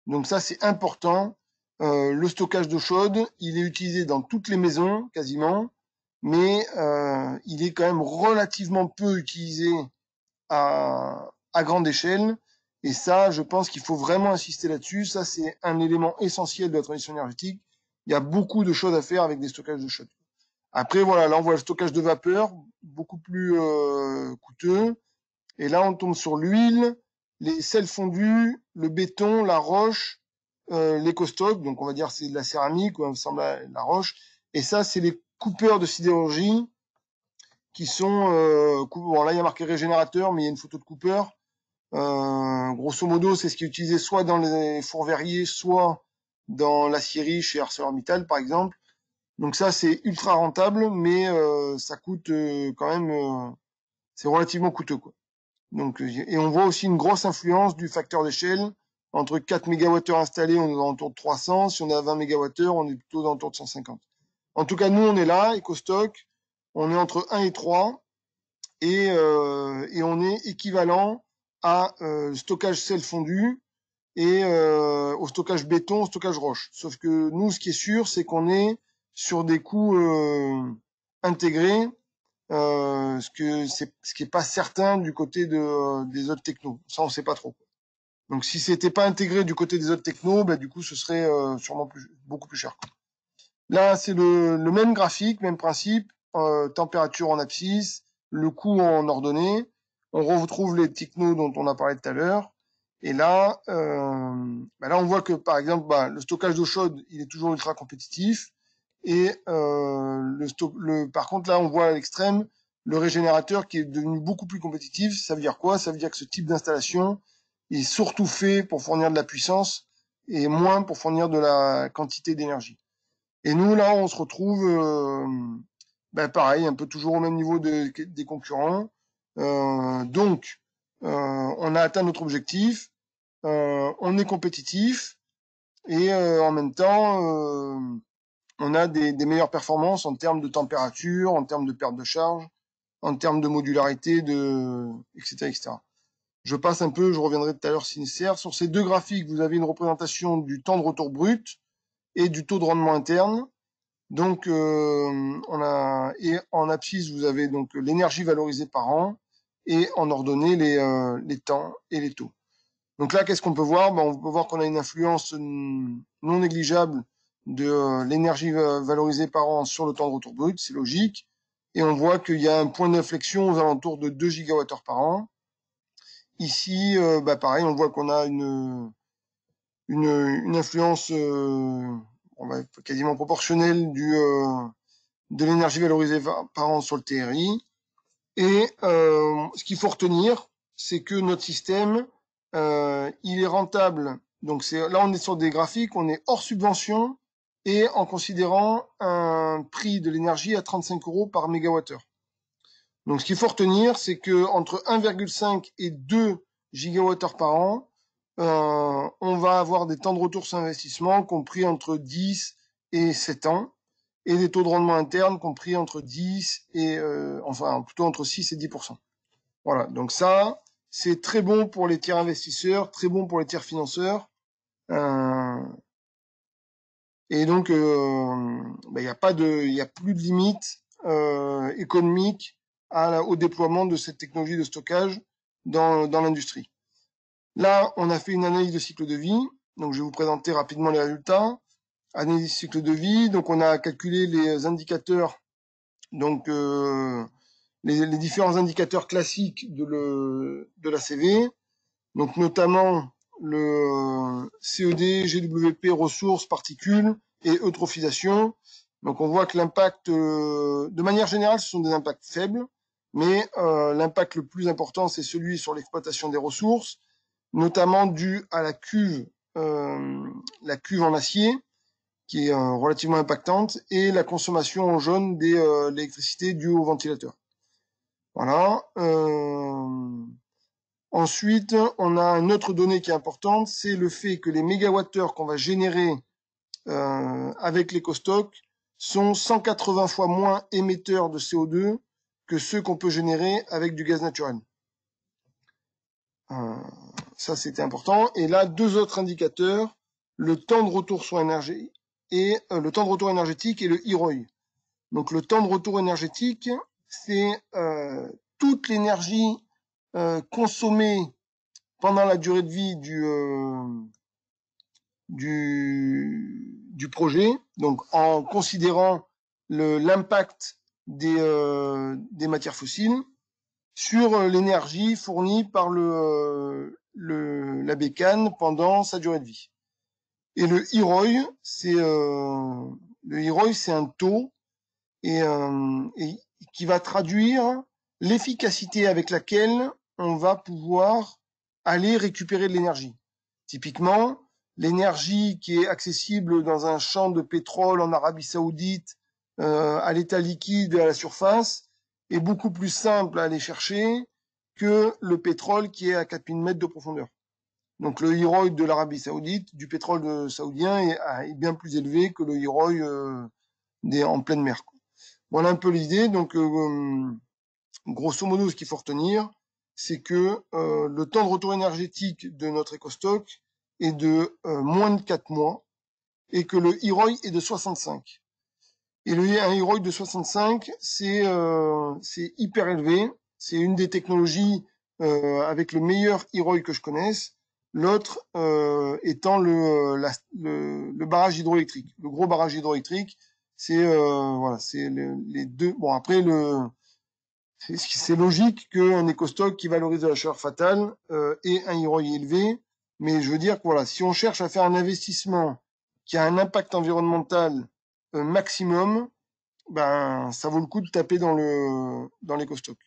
Donc ça, c'est important. Le stockage d'eau chaude, il est utilisé dans toutes les maisons, quasiment, mais il est quand même relativement peu utilisé à grande échelle. Et ça, je pense qu'il faut vraiment insister là-dessus. Ça, c'est un élément essentiel de la transition énergétique. Il y a beaucoup de choses à faire avec des stockages de chaude. Après, voilà, là, on voit le stockage de vapeur, beaucoup plus coûteux. Et là, on tombe sur l'huile, les sels fondus, le béton, la roche, l'éco-stock. Donc, on va dire c'est de la céramique, ou ça ressemble à la roche. Et ça, c'est les coupeurs de sidérurgie qui sont... bon, là, il y a marqué régénérateur, mais il y a une photo de Cooper. Grosso modo, c'est ce qui est utilisé soit dans les fours verriers, soit dans l'acierie chez ArcelorMittal, par exemple. Donc ça, c'est ultra rentable, mais ça coûte quand même... c'est relativement coûteux, quoi. Donc, et on voit aussi une grosse influence du facteur d'échelle. Entre 4 MWh installés, on est autour de 300. Si on a 20 MWh, on est plutôt autour de 150. En tout cas, nous, on est là, EcoStock. On est entre 1 et 3. Et on est équivalent à stockage sel fondu et au stockage béton, au stockage roche. Sauf que nous, ce qui est sûr, c'est qu'on est sur des coûts intégrés, ce qui est pas certain du côté des autres technos. Ça, on sait pas trop. Donc, si c'était pas intégré du côté des autres technos, bah, du coup, ce serait sûrement beaucoup plus cher. Là, c'est le même graphique, même principe, température en abscisse, le coût en ordonnée. On retrouve les technos dont on a parlé tout à l'heure. Et là, là, on voit que, par exemple, le stockage d'eau chaude, il est toujours ultra compétitif. Et par contre, là, on voit à l'extrême le régénérateur qui est devenu beaucoup plus compétitif. Ça veut dire quoi? Ça veut dire que ce type d'installation est surtout fait pour fournir de la puissance et moins pour fournir de la quantité d'énergie. Et nous, là, on se retrouve, pareil, un peu toujours au même niveau des concurrents. Donc, on a atteint notre objectif, on est compétitif et en même temps, on a des meilleures performances en termes de température, en termes de perte de charge, en termes de modularité, etc., etc. Je passe un peu, je reviendrai tout à l'heure si nécessaire. Sur ces deux graphiques, vous avez une représentation du temps de retour brut et du taux de rendement interne. Donc, et en abscisse, vous avez donc l'énergie valorisée par an et en ordonnée les temps et les taux. Donc là, qu'est-ce qu'on peut voir? On peut voir qu'on a une influence non négligeable de l'énergie valorisée par an sur le temps de retour brut, c'est logique. Et on voit qu'il y a un point d'inflexion aux alentours de 2 gigawattheures par an. Ici, pareil, on voit qu'on a une influence quasiment proportionnelle de l'énergie valorisée par an sur le TRI. Et ce qu'il faut retenir, c'est que notre système, il est rentable. Donc là, on est sur des graphiques, on est hors subvention et en considérant un prix de l'énergie à 35 € par mégawattheure. Donc ce qu'il faut retenir, c'est que entre 1,5 et 2 gigawattheures par an, on va avoir des temps de retour sur investissement compris entre 10 et 7 ans et des taux de rendement interne compris entre 10 et plutôt entre 6 et 10%. Voilà, donc ça, c'est très bon pour les tiers investisseurs, très bon pour les tiers financeurs. Et donc, il n'y a plus de limite économique au déploiement de cette technologie de stockage dans l'industrie. Là, on a fait une analyse de cycle de vie. Donc, je vais vous présenter rapidement les résultats. Analyse de cycle de vie. Donc, on a calculé les indicateurs, donc les différents indicateurs classiques de la CV. Donc, notamment le CED, GWP, ressources, particules et eutrophisation. Donc, on voit que l'impact, de manière générale, ce sont des impacts faibles, mais l'impact le plus important, c'est celui sur l'exploitation des ressources, notamment dû à la cuve en acier, qui est relativement impactante, et la consommation en jaune de l'électricité due au ventilateur. Voilà. Ensuite, on a une autre donnée qui est importante, c'est le fait que les mégawattheures qu'on va générer avec l'éco-stock sont 180 fois moins émetteurs de CO2 que ceux qu'on peut générer avec du gaz naturel. Ça, c'était important. Et là, deux autres indicateurs, le temps de retour sur énergie et le temps de retour énergétique et le IROI. Donc, le temps de retour énergétique, c'est toute l'énergie consommée pendant la durée de vie du projet, donc en considérant l'impact des matières fossiles sur l'énergie fournie par la bécane pendant sa durée de vie. Et le IROI, c'est un taux et qui va traduire l'efficacité avec laquelle on va pouvoir aller récupérer de l'énergie. Typiquement, l'énergie qui est accessible dans un champ de pétrole en Arabie Saoudite à l'état liquide à la surface est beaucoup plus simple à aller chercher que le pétrole qui est à 4000 mètres de profondeur. Donc le IROI de l'Arabie Saoudite, du pétrole saoudien, est bien plus élevé que le IROI en pleine mer. Voilà un peu l'idée. Donc grosso modo, ce qu'il faut retenir, c'est que le temps de retour énergétique de notre écostock est de moins de 4 mois et que le IROI est de 65. Et un IROI de 65, c'est hyper élevé. C'est une des technologies avec le meilleur IROI que je connaisse. L'autre étant le barrage hydroélectrique. Le gros barrage hydroélectrique, c'est voilà, c'est les deux. Bon, après c'est logique qu'un écostock qui valorise la chaleur fatale ait un IROI élevé, mais je veux dire que voilà, si on cherche à faire un investissement qui a un impact environnemental maximum, ben ça vaut le coup de taper dans l'écostock.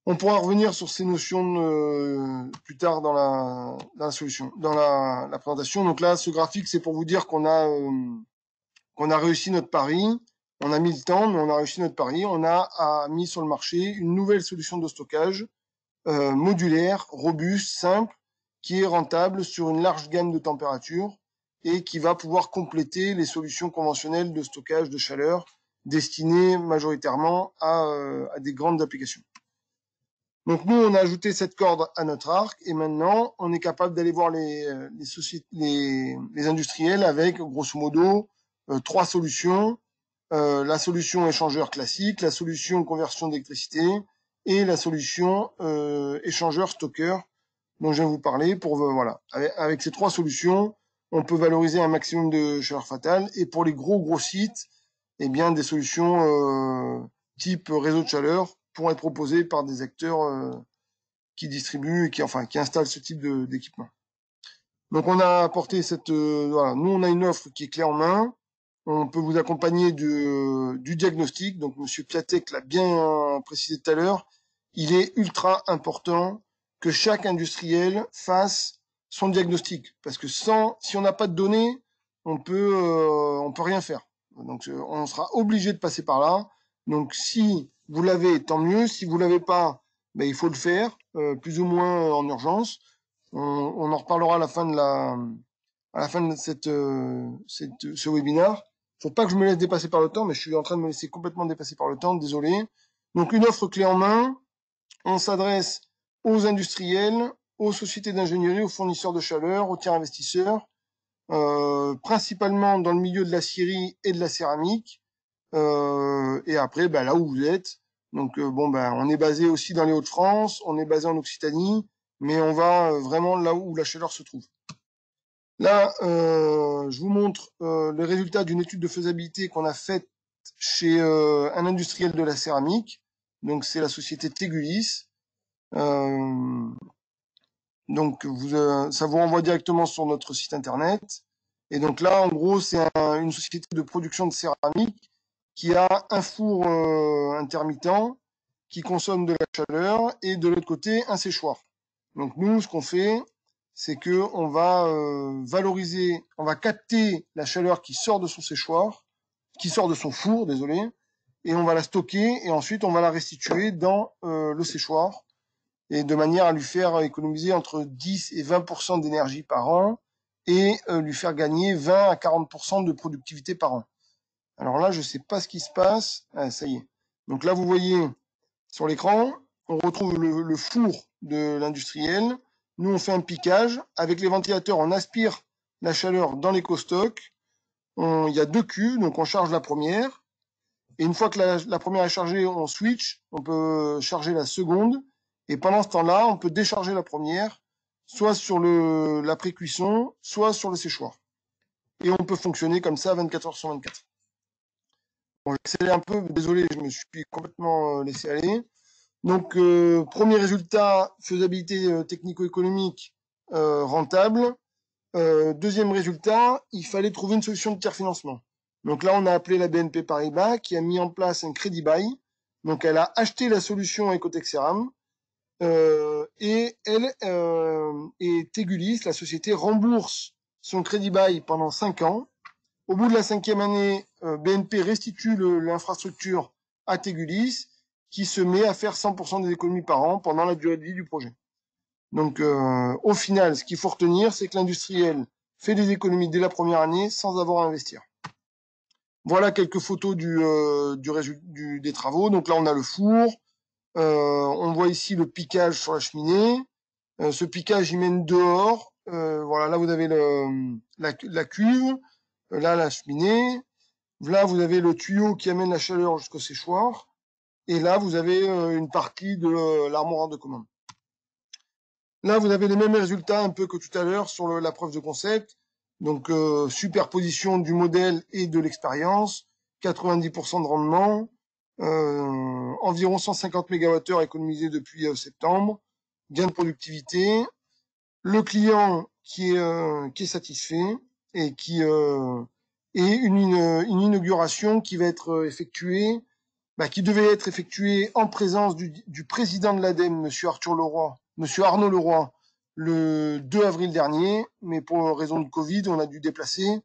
On pourra revenir sur ces notions plus tard dans la solution, dans la présentation. Donc là, ce graphique, c'est pour vous dire qu'on a réussi notre pari. On a mis le temps, mais on a réussi notre pari. On a mis sur le marché une nouvelle solution de stockage modulaire, robuste, simple, qui est rentable sur une large gamme de températures et qui va pouvoir compléter les solutions conventionnelles de stockage de chaleur destinées majoritairement à des grandes applications. Donc nous, on a ajouté cette corde à notre arc et maintenant, on est capable d'aller voir les industriels avec, grosso modo, 3 solutions. La solution échangeur classique, la solution conversion d'électricité et la solution échangeur stockeur dont je viens de vous parler. Voilà. Avec ces 3 solutions, on peut valoriser un maximum de chaleur fatale et pour les gros sites, eh bien, des solutions type réseau de chaleur pourront être proposées par des acteurs qui distribuent et qui installent ce type d'équipement. Donc on a apporté voilà, nous on a une offre qui est clé en main. On peut vous accompagner du diagnostic. Donc Monsieur Piatek l'a bien précisé tout à l'heure. Il est ultra important que chaque industriel fasse son diagnostic, parce que si on n'a pas de données, on peut rien faire. Donc on sera obligé de passer par là. Donc si vous l'avez, tant mieux. Si vous l'avez pas, ben, il faut le faire, plus ou moins en urgence. On en reparlera à la fin de ce webinaire. Faut pas que je me laisse dépasser par le temps, mais je suis en train de me laisser complètement dépasser par le temps, désolé. Donc une offre clé en main, on s'adresse aux industriels, aux sociétés d'ingénierie, aux fournisseurs de chaleur, aux tiers investisseurs, principalement dans le milieu de l'acierie et de la céramique, et après ben, là où vous êtes. Donc on est basé aussi dans les Hauts-de-France, on est basé en Occitanie, mais on va vraiment là où la chaleur se trouve. Là, je vous montre les résultats d'une étude de faisabilité qu'on a faite chez un industriel de la céramique. Donc, c'est la société Tegulis. Donc, ça vous renvoie directement sur notre site internet. Et donc là, en gros, c'est une société de production de céramique qui a un four intermittent qui consomme de la chaleur et de l'autre côté, un séchoir. Donc, nous, ce qu'on fait, c'est que on va valoriser, on va capter la chaleur qui sort de son séchoir, qui sort de son four, désolé, et on va la stocker et ensuite on va la restituer dans le séchoir et de manière à lui faire économiser entre 10 et 20% d'énergie par an et lui faire gagner 20 à 40% de productivité par an. Alors là, je sais pas ce qui se passe. Ah, ça y est. Donc là, vous voyez sur l'écran, on retrouve le four de l'industriel. Nous, on fait un piquage. Avec les ventilateurs, on aspire la chaleur dans l'écostock. Il y a 2 cuves, donc on charge la première. Et une fois que la première est chargée, on switch. On peut charger la seconde. Et pendant ce temps-là, on peut décharger la première, soit sur la pré-cuisson, soit sur le séchoir. Et on peut fonctionner comme ça 24 heures sur 24. Bon, j'accélère un peu, désolé, je me suis complètement laissé aller. Donc, premier résultat, faisabilité technico-économique rentable. Deuxième résultat, il fallait trouver une solution de tiers financement. Donc là, on a appelé la BNP Paribas qui a mis en place un crédit bail. Donc, elle a acheté la solution Ecotech Ceram et elle et Tegulis, la société, rembourse son crédit bail pendant 5 ans. Au bout de la 5e année, BNP restitue l'infrastructure à Tegulis, qui se met à faire 100% des économies par an pendant la durée de vie du projet. Donc, au final, ce qu'il faut retenir, c'est que l'industriel fait des économies dès la première année sans avoir à investir. Voilà quelques photos des travaux. Donc là, on a le four. On voit ici le piquage sur la cheminée. Ce piquage, il mène dehors. Voilà, là, vous avez la cuve. Là, la cheminée. Là, vous avez le tuyau qui amène la chaleur jusqu'au séchoir. Et là, vous avez une partie de l'armoire de commande. Là, vous avez les mêmes résultats un peu que tout à l'heure sur la preuve de concept. Donc, superposition du modèle et de l'expérience, 90% de rendement, environ 150 MWh économisés depuis septembre, gain de productivité, le client qui est satisfait et et une inauguration qui va être effectuée, qui devait être effectuée en présence du président de l'ADEME, Monsieur Arnaud Leroy, le 2 avril dernier, mais pour raison de Covid, on a dû déplacer.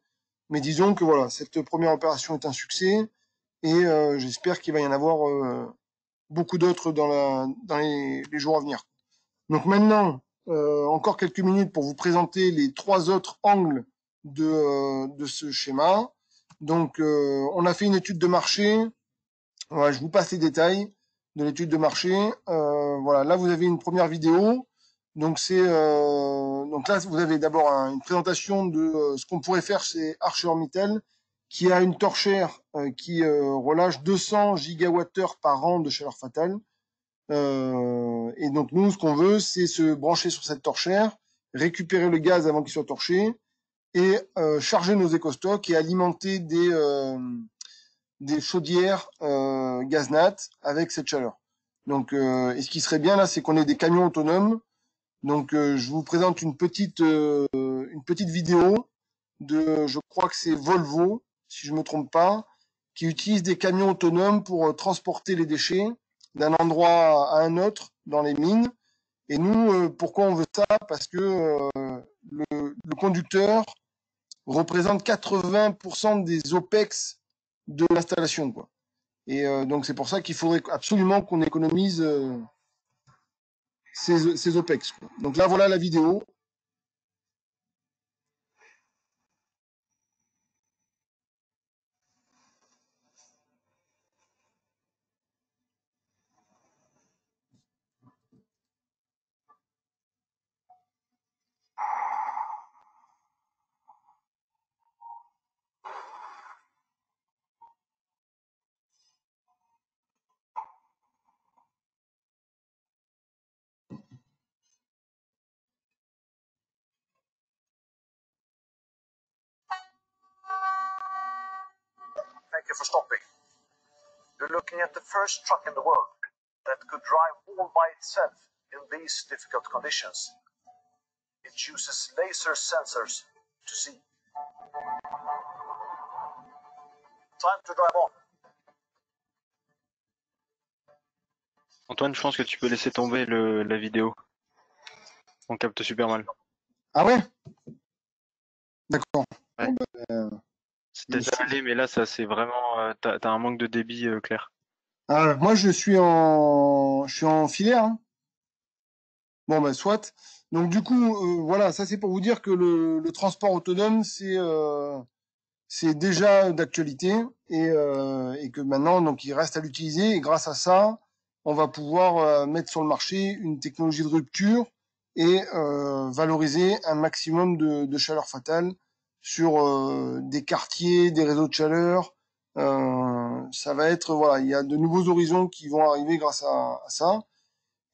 Mais disons que voilà, cette première opération est un succès et j'espère qu'il va y en avoir beaucoup d'autres dans les jours à venir. Donc maintenant, encore quelques minutes pour vous présenter les 3 autres angles de ce schéma. Donc, on a fait une étude de marché. Voilà, je vous passe les détails de l'étude de marché. Voilà, là vous avez une première vidéo. Donc donc là vous avez d'abord une présentation de ce qu'on pourrait faire chez ArcelorMittal, qui a une torchère qui relâche 200 gigawattheures par an de chaleur fatale. Et donc nous, ce qu'on veut, c'est se brancher sur cette torchère, récupérer le gaz avant qu'il soit torché, et charger nos éco-stocks et alimenter des chaudières gaz nat avec cette chaleur. Donc, et ce qui serait bien là, c'est qu'on ait des camions autonomes. Donc, je vous présente une petite vidéo je crois que c'est Volvo, si je me trompe pas, qui utilise des camions autonomes pour transporter les déchets d'un endroit à un autre dans les mines. Et nous, pourquoi on veut ça? Parce que le conducteur représente 80% des OPEX de l'installation, quoi. Et donc c'est pour ça qu'il faudrait absolument qu'on économise ces OPEX, quoi. Donc là, voilà la vidéo. Thank you for stopping. You're looking at the first truck in the world that could drive all by itself in these difficult conditions. It uses laser sensors to see. Time to drive on. Antoine, je pense que tu peux laisser tomber la vidéo. On capte super mal. Ah ouais? D'accord. Ouais. Bon, C'était déjà allé, mais là, ça c'est vraiment. T'as un manque de débit clair. moi, je suis en filaire, hein. Bon, ben, soit. Donc, du coup, voilà, ça c'est pour vous dire que le transport autonome, c'est déjà d'actualité et que maintenant, donc, il reste à l'utiliser. Et grâce à ça, on va pouvoir mettre sur le marché une technologie de rupture et valoriser un maximum de chaleur fatale sur des quartiers, des réseaux de chaleur. Ça va être, voilà, il y a de nouveaux horizons qui vont arriver grâce à ça.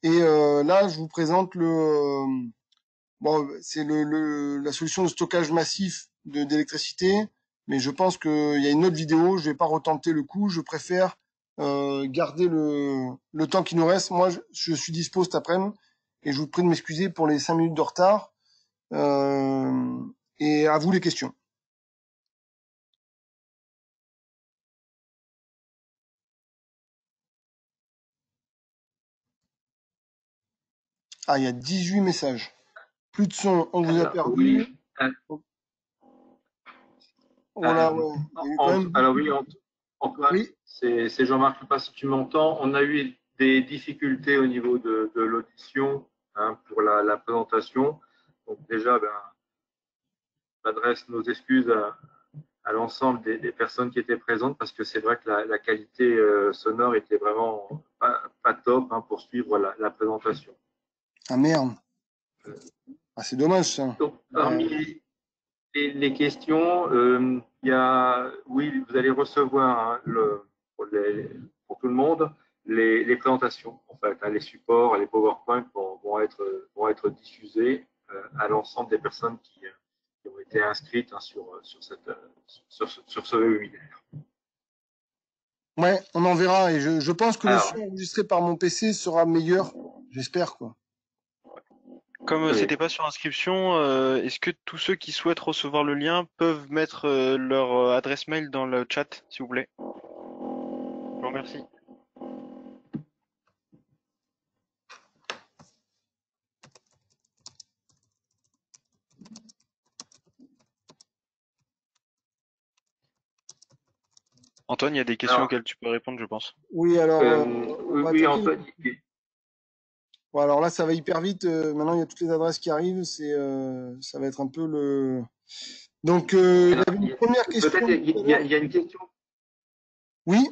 Et là, je vous présente bon, c'est la solution de stockage massif d'électricité, mais je pense qu'il y a une autre vidéo, je vais pas retenter le coup, je préfère garder le temps qui nous reste. Moi, je suis dispo cet après-midi, et je vous prie de m'excuser pour les 5 minutes de retard. Et à vous les questions. Ah, il y a 18 messages. Plus de son, on vous a Alors, perdu. oui, euh, Voilà, ouais. Il y a eu quand même alors beaucoup. oui, Antoine, Oui. c'est Jean-Marc, je ne sais pas si tu m'entends. On a eu des difficultés au niveau de l'audition, hein, pour la présentation. Donc déjà, ben, j'adresse nos excuses à l'ensemble des personnes qui étaient présentes parce que c'est vrai que la qualité sonore était vraiment pas top, hein, pour suivre la présentation. Ah merde. Ah, c'est dommage ça. Donc, parmi les questions, il y a, oui, vous allez recevoir, hein, pour tout le monde les présentations, en fait, hein, les supports, les PowerPoint vont être diffusés à l'ensemble des personnes qui ont été inscrites, hein, sur ce webinaire. Ouais, on en verra. Et je pense que le Alors, son enregistré par mon PC sera meilleur. J'espère, quoi. Comme oui. c'était pas sur inscription, est-ce que tous ceux qui souhaitent recevoir le lien peuvent mettre leur adresse mail dans le chat, s'il vous plaît? Je vous remercie. Antoine, il y a des questions Alors, auxquelles tu peux répondre, je pense. Oui, alors, on oui, va oui, attaquer. Antoine, Bon, alors là, ça va hyper vite. Maintenant, il y a toutes les adresses qui arrivent. Ça va être un peu le. Donc, il y avait une première question. peut-être il y a une question Oui,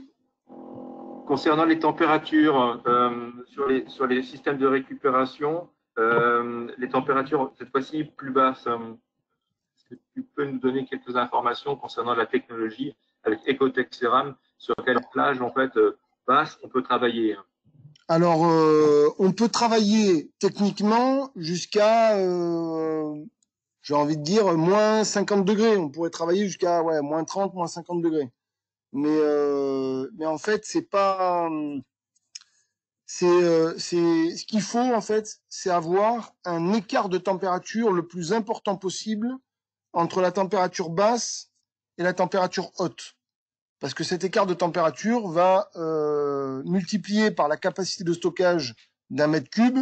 concernant les températures, sur les systèmes de récupération, les températures cette fois-ci plus basses. Est-ce que tu peux nous donner quelques informations concernant la technologie avec Ecotech Ceram, sur quelle plage en fait basse on peut travailler? alors, on peut travailler techniquement jusqu'à, j'ai envie de dire, moins 50 degrés. On pourrait travailler jusqu'à moins 30, moins 50 degrés. Mais en fait, c'est ce qu'il faut en fait, c'est avoir un écart de température le plus important possible entre la température basse et la température haute. Parce que cet écart de température va multiplier par la capacité de stockage d'un mètre cube,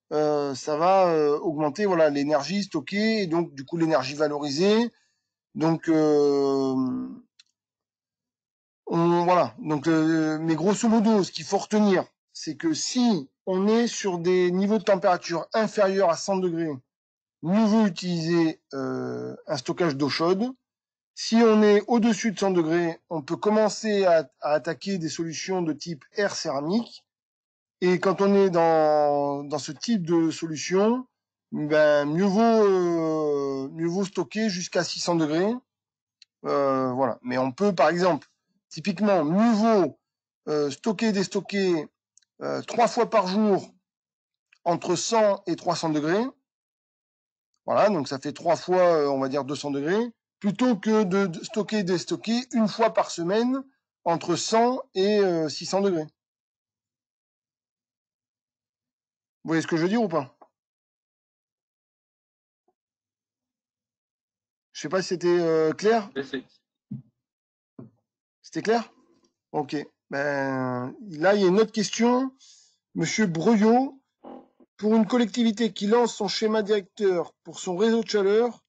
ça va augmenter voilà l'énergie stockée et donc du coup l'énergie valorisée. Donc voilà. Donc mais grosso modo, ce qu'il faut retenir, c'est que si on est sur des niveaux de température inférieurs à 100 degrés, mieux vaut utiliser un stockage d'eau chaude. Si on est au-dessus de 100 degrés, on peut commencer à attaquer des solutions de type air céramique. Et quand on est dans ce type de solution, ben mieux vaut stocker jusqu'à 600 degrés. Voilà. Mais on peut, par exemple, typiquement, mieux vaut déstocker 3 fois par jour entre 100 et 300 degrés. Voilà, donc ça fait 3 fois, on va dire 200 degrés, plutôt que de stocker, déstocker une fois par semaine entre 100 et 600 degrés. Vous voyez ce que je veux dire ou pas? Je sais pas si c'était clair. C'était clair? Ok. Ben, là, il y a une autre question. Monsieur Breuillot, pour une collectivité qui lance son schéma directeur pour son réseau de chaleur,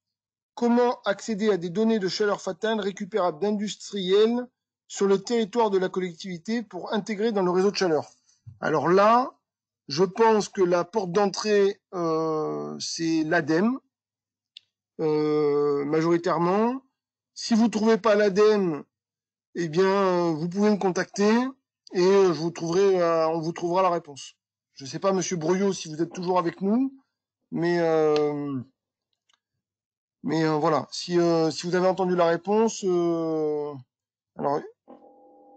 comment accéder à des données de chaleur fatale récupérables d'industriels sur le territoire de la collectivité pour intégrer dans le réseau de chaleur? Alors là, je pense que la porte d'entrée, c'est l'ADEME, majoritairement. Si vous trouvez pas l'ADEME, eh bien, vous pouvez me contacter et on vous trouvera la réponse. Je ne sais pas, Monsieur Brouillot, si vous êtes toujours avec nous, mais voilà. Si vous avez entendu la réponse, alors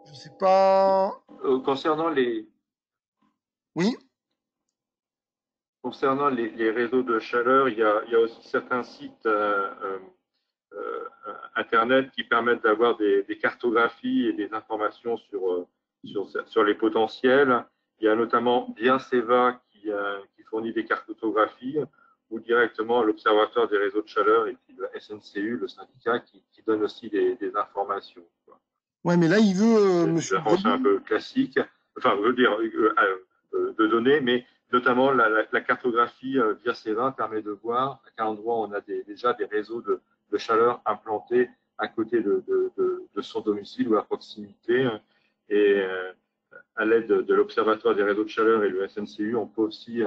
je sais pas. Concernant les Oui. concernant les réseaux de chaleur, il y a aussi certains sites Internet qui permettent d'avoir des cartographies et des informations sur les potentiels. Il y a notamment BienSeva qui fournit des cartographies ou directement l'Observatoire des réseaux de chaleur et puis le SNCU, le syndicat, qui donne aussi des informations. Ouais, mais là, il veut, Des monsieur informations un peu classiques, enfin, je veux dire, de données, mais notamment la cartographie BienSeva permet de voir à quel endroit on a déjà des réseaux de chaleur implantés à côté de son domicile ou à proximité. Et à l'aide de l'Observatoire des réseaux de chaleur et le SNCU, on peut aussi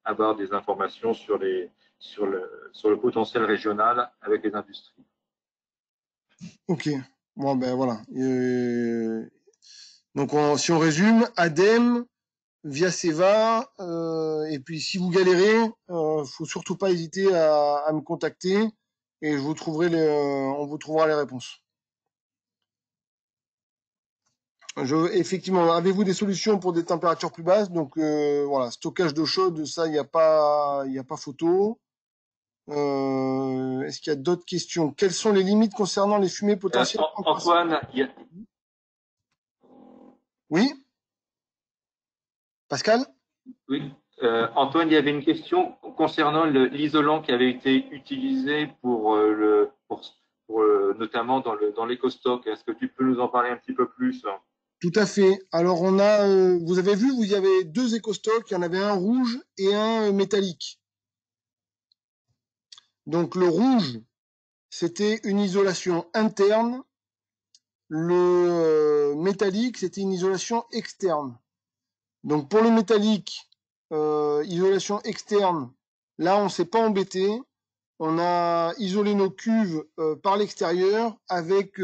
avoir des informations sur le potentiel régional avec les industries. Ok. Bon, ben voilà. Donc, si on résume, ADEME, BienSeva, et puis si vous galérez, faut surtout pas hésiter à me contacter et on vous trouvera les réponses. Effectivement, avez-vous des solutions pour des températures plus basses? Donc voilà, stockage d'eau chaude, ça, il n'y a pas photo. Est-ce qu'il y a d'autres questions? Quelles sont les limites concernant les fumées potentielles? Antoine, Oui? Pascal? oui. Antoine, il y avait une question concernant l'isolant qui avait été utilisé pour notamment dans l'éco-stock. Est-ce que tu peux nous en parler un petit peu plus? Tout à fait. Alors vous avez vu, il y avait deux éco-stocks, il y en avait un rouge et un métallique. Donc le rouge, c'était une isolation interne. Le métallique, c'était une isolation externe. Donc pour le métallique, isolation externe, là on s'est pas embêté. On a isolé nos cuves par l'extérieur avec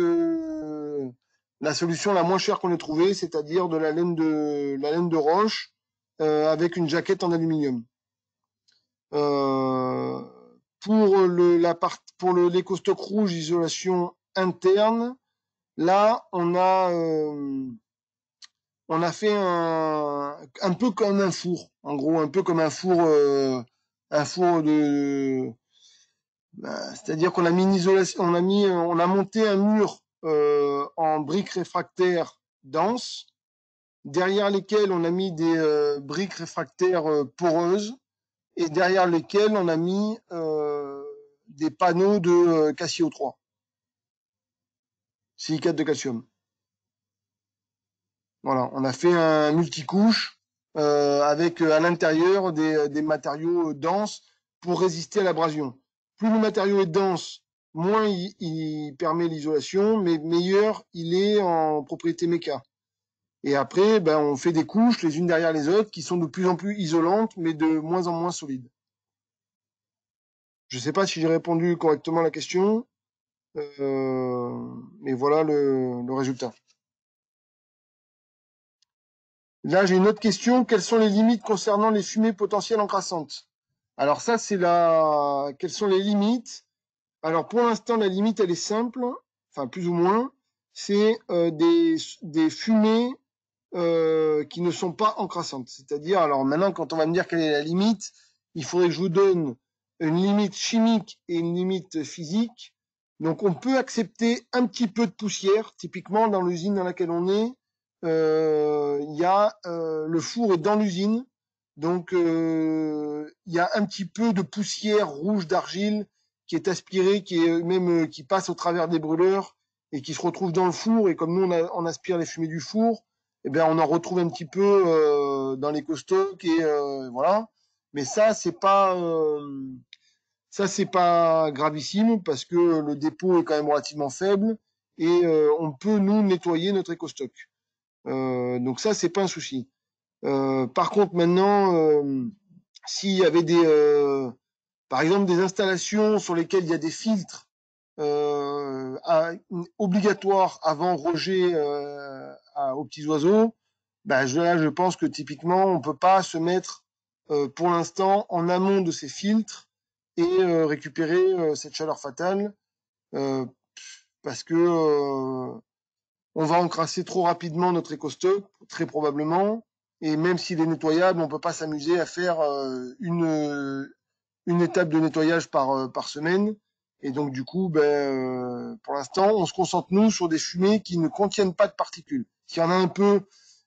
la solution la moins chère qu'on ait trouvée, c'est-à-dire de la laine de roche avec une jaquette en aluminium. Pour l'éco-stock rouge, isolation interne, là on a fait un peu comme un four, en gros, un peu comme un four de, c'est-à-dire qu'on a mis une isolation, on a monté un mur en briques réfractaires denses, derrière lesquelles on a mis des briques réfractaires poreuses, et derrière lesquelles on a mis des panneaux de CaSiO3, silicate de calcium. Voilà, on a fait un multicouche avec à l'intérieur des matériaux denses pour résister à l'abrasion. Plus le matériau est dense, moins il permet l'isolation, mais meilleur il est en propriété méca. Et après, ben, on fait des couches les unes derrière les autres qui sont de plus en plus isolantes, mais de moins en moins solides. Je ne sais pas si j'ai répondu correctement à la question, mais voilà le résultat. Là, j'ai une autre question. Quelles sont les limites concernant les fumées potentielles encrassantes? Alors ça, quelles sont les limites? Alors pour l'instant, la limite, elle est simple, enfin plus ou moins. C'est des fumées qui ne sont pas encrassantes. C'est-à-dire, alors maintenant, quand on va me dire quelle est la limite, il faudrait que je vous donne une limite chimique et une limite physique. Donc on peut accepter un petit peu de poussière, typiquement dans l'usine dans laquelle on est. Le four est dans l'usine, donc il y a un petit peu de poussière rouge d'argile qui est aspirée, qui passe au travers des brûleurs et qui se retrouve dans le four. Et comme nous on aspire les fumées du four, eh bien on en retrouve un petit peu dans l'éco-stock et voilà. Mais ça c'est pas gravissime parce que le dépôt est quand même relativement faible et on peut nous nettoyer notre éco-stock. Donc ça, c'est pas un souci. Par contre, maintenant, s'il y avait par exemple, des installations sur lesquelles il y a des filtres obligatoires avant rejet aux petits oiseaux, là, je pense que typiquement, on peut pas se mettre pour l'instant en amont de ces filtres et récupérer cette chaleur fatale parce que on va encrasser trop rapidement notre éco-stock, très probablement, Et même s'il est nettoyable, on peut pas s'amuser à faire une étape de nettoyage par semaine. Et donc, du coup, pour l'instant, on se concentre, nous, sur des fumées qui ne contiennent pas de particules. S'il y en a un peu,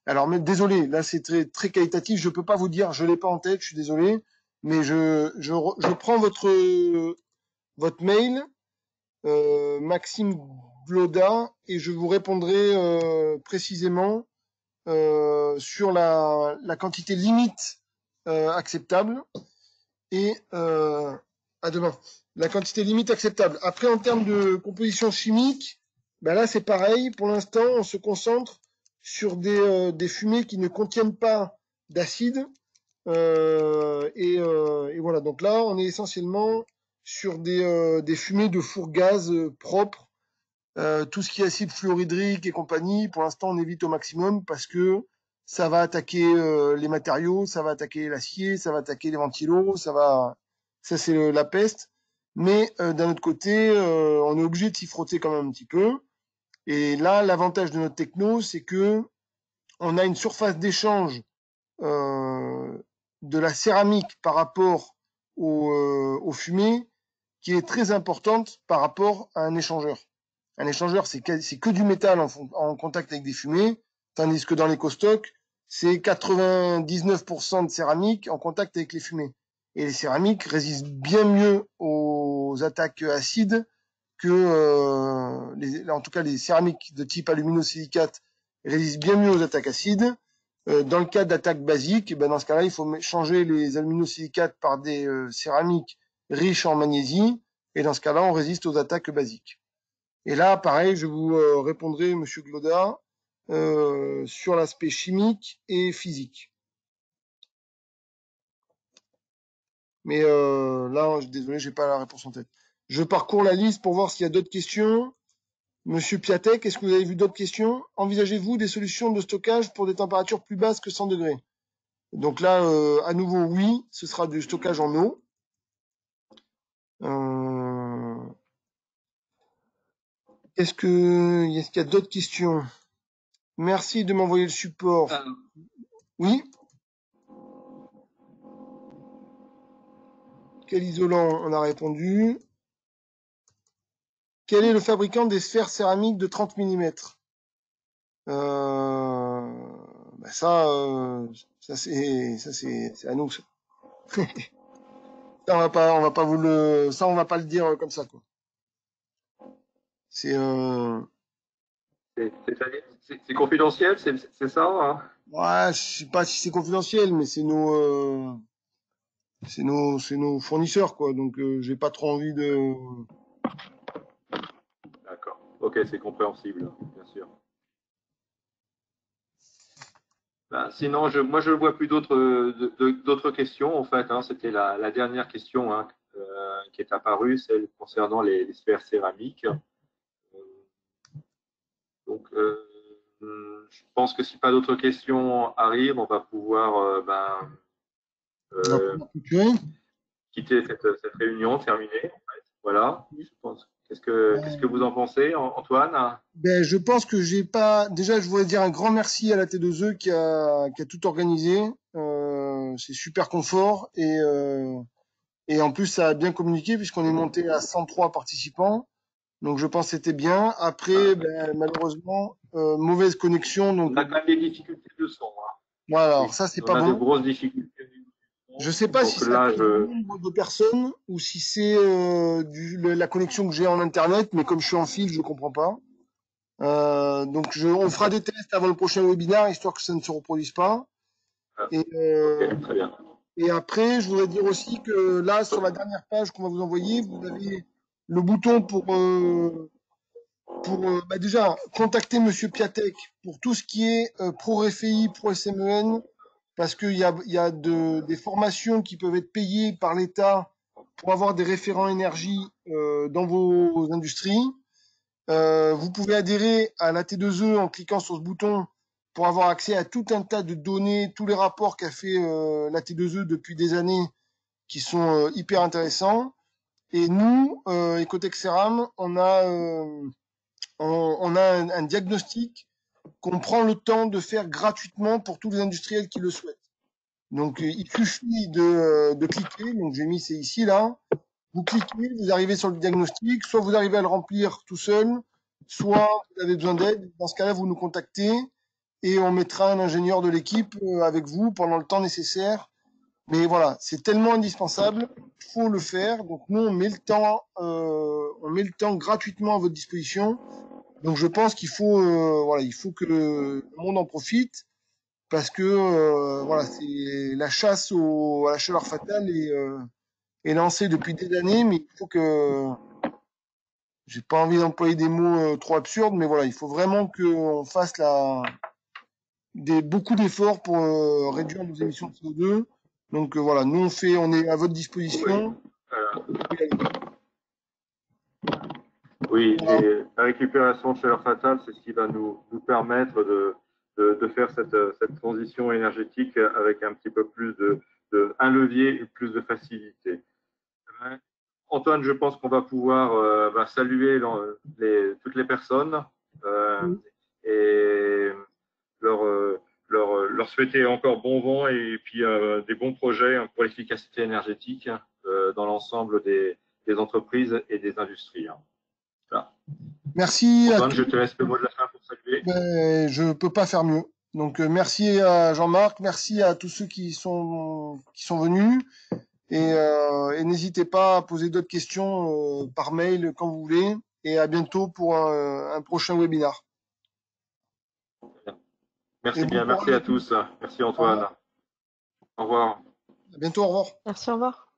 alors, mais désolé, là, c'est très, très qualitatif. Je peux pas vous dire, je l'ai pas en tête, je suis désolé. Mais je prends votre mail, Maxime Bloda, et je vous répondrai précisément sur la quantité limite acceptable et à demain. La quantité limite acceptable. Après, en termes de composition chimique, ben là c'est pareil. Pour l'instant, on se concentre sur des fumées qui ne contiennent pas d'acide. Et voilà. Donc là, on est essentiellement sur des fumées de four gaz propres. Tout ce qui est acide fluorhydrique et compagnie, pour l'instant, on évite au maximum parce que ça va attaquer les matériaux, ça va attaquer l'acier, ça va attaquer les ventilos, ça c'est la peste. Mais d'un autre côté, on est obligé de s'y frotter quand même un petit peu. Et là, l'avantage de notre techno, c'est que on a une surface d'échange euh, de la céramique par rapport aux fumées qui est très importante par rapport à un échangeur. Un échangeur, c'est que du métal en contact avec des fumées, tandis que dans l'éco-stock, c'est 99% de céramique en contact avec les fumées. Et les céramiques résistent bien mieux aux attaques acides que, en tout cas, les céramiques de type alumino-silicate résistent bien mieux aux attaques acides. Dans le cas d'attaques basiques, dans ce cas-là, il faut changer les aluminosilicates par des céramiques riches en magnésie. Et dans ce cas-là, on résiste aux attaques basiques. Et là, pareil, je vous répondrai, Monsieur Gloda, sur l'aspect chimique et physique. Mais là, désolé, j'ai pas la réponse en tête. Je parcours la liste pour voir s'il y a d'autres questions. Monsieur Piatek, est-ce que vous avez vu d'autres questions? Envisagez-vous des solutions de stockage pour des températures plus basses que 100 degrés? Donc là, à nouveau, oui, ce sera du stockage en eau. Est-ce qu'il y a d'autres questions? Merci de m'envoyer le support. Oui? Quel isolant? On a répondu. Quel est le fabricant des sphères céramiques de 30 mm? Ça c'est à nous. Ça. Ça, on va pas vous le, ça on va pas le dire comme ça quoi. C'est C'est confidentiel, c'est ça, hein? ouais, je sais pas si c'est confidentiel, mais c'est nos fournisseurs quoi. Donc j'ai pas trop envie de. D'accord. Ok, c'est compréhensible, bien sûr. Sinon, moi, je ne vois plus d'autres questions, en fait. Hein. C'était la dernière question hein, qui est apparue, celle concernant les sphères céramiques. Donc, je pense que si pas d'autres questions arrivent, on va pouvoir quitter cette réunion, terminer. En fait. Voilà, je pense. Qu'est-ce que vous en pensez, Antoine? Je pense que j'ai pas. Déjà, je voudrais dire un grand merci à la T2E qui a tout organisé. C'est super confort et en plus ça a bien communiqué puisqu'on est monté à 103 participants. Donc je pense que c'était bien. Après, malheureusement, mauvaise connexion. Donc on a quand même des difficultés de son. Hein. voilà, alors Oui, ça c'est on pas a de bon. grosses difficultés. Je sais pas donc si c'est là, à cause du nombre de personnes ou si c'est la connexion que j'ai en internet, mais comme je suis en fil, je comprends pas. Donc on fera des tests avant le prochain webinaire histoire que ça ne se reproduise pas. Et, ok, très bien. et après, je voudrais dire aussi que là, sur la dernière page qu'on va vous envoyer, vous avez le bouton pour déjà contacter Monsieur Piatek pour tout ce qui est pro-RFI, pro-SMEN, parce qu'il y a des formations qui peuvent être payées par l'État pour avoir des référents énergie dans vos industries. Vous pouvez adhérer à la T2E en cliquant sur ce bouton pour avoir accès à tout un tas de données, tous les rapports qu'a fait la T2E depuis des années qui sont hyper intéressants. Et nous, Ecotech Ceram, on a un diagnostic qu'on prend le temps de faire gratuitement pour tous les industriels qui le souhaitent. Donc, il suffit de cliquer. Donc, j'ai mis c'est ici, là. Vous cliquez, vous arrivez sur le diagnostic. Soit vous arrivez à le remplir tout seul, soit vous avez besoin d'aide. Dans ce cas-là, vous nous contactez et on mettra un ingénieur de l'équipe avec vous pendant le temps nécessaire. Mais voilà, c'est tellement indispensable, il faut le faire. Donc, nous, on met le temps gratuitement à votre disposition. Donc, je pense qu'il faut, voilà, il faut que le monde en profite. Parce que voilà, c'est la chasse à la chaleur fatale est lancée depuis des années, mais il faut que j'ai pas envie d'employer des mots trop absurdes, mais voilà, il faut vraiment qu'on fasse beaucoup d'efforts pour réduire nos émissions de CO2. Donc voilà, nous on est à votre disposition. Oui, Voilà. et la récupération de chaleur fatale, c'est ce qui va nous permettre de faire cette transition énergétique avec un petit peu plus un levier et plus de facilité. Antoine, je pense qu'on va pouvoir saluer toutes les personnes et leur souhaiter encore bon vent et puis des bons projets pour l'efficacité énergétique dans l'ensemble des entreprises et des industries. Voilà. Merci Antoine, à je tous. te laisse le mot de la fin pour saluer. Ben, je peux pas faire mieux. Donc merci à Jean-Marc, merci à tous ceux qui sont venus. Et n'hésitez pas à poser d'autres questions par mail quand vous voulez. Et à bientôt pour un prochain webinar. Merci Et bon bien, merci courage à à tous. tous. Merci Antoine. Au revoir. À bientôt, au revoir. Merci, au revoir.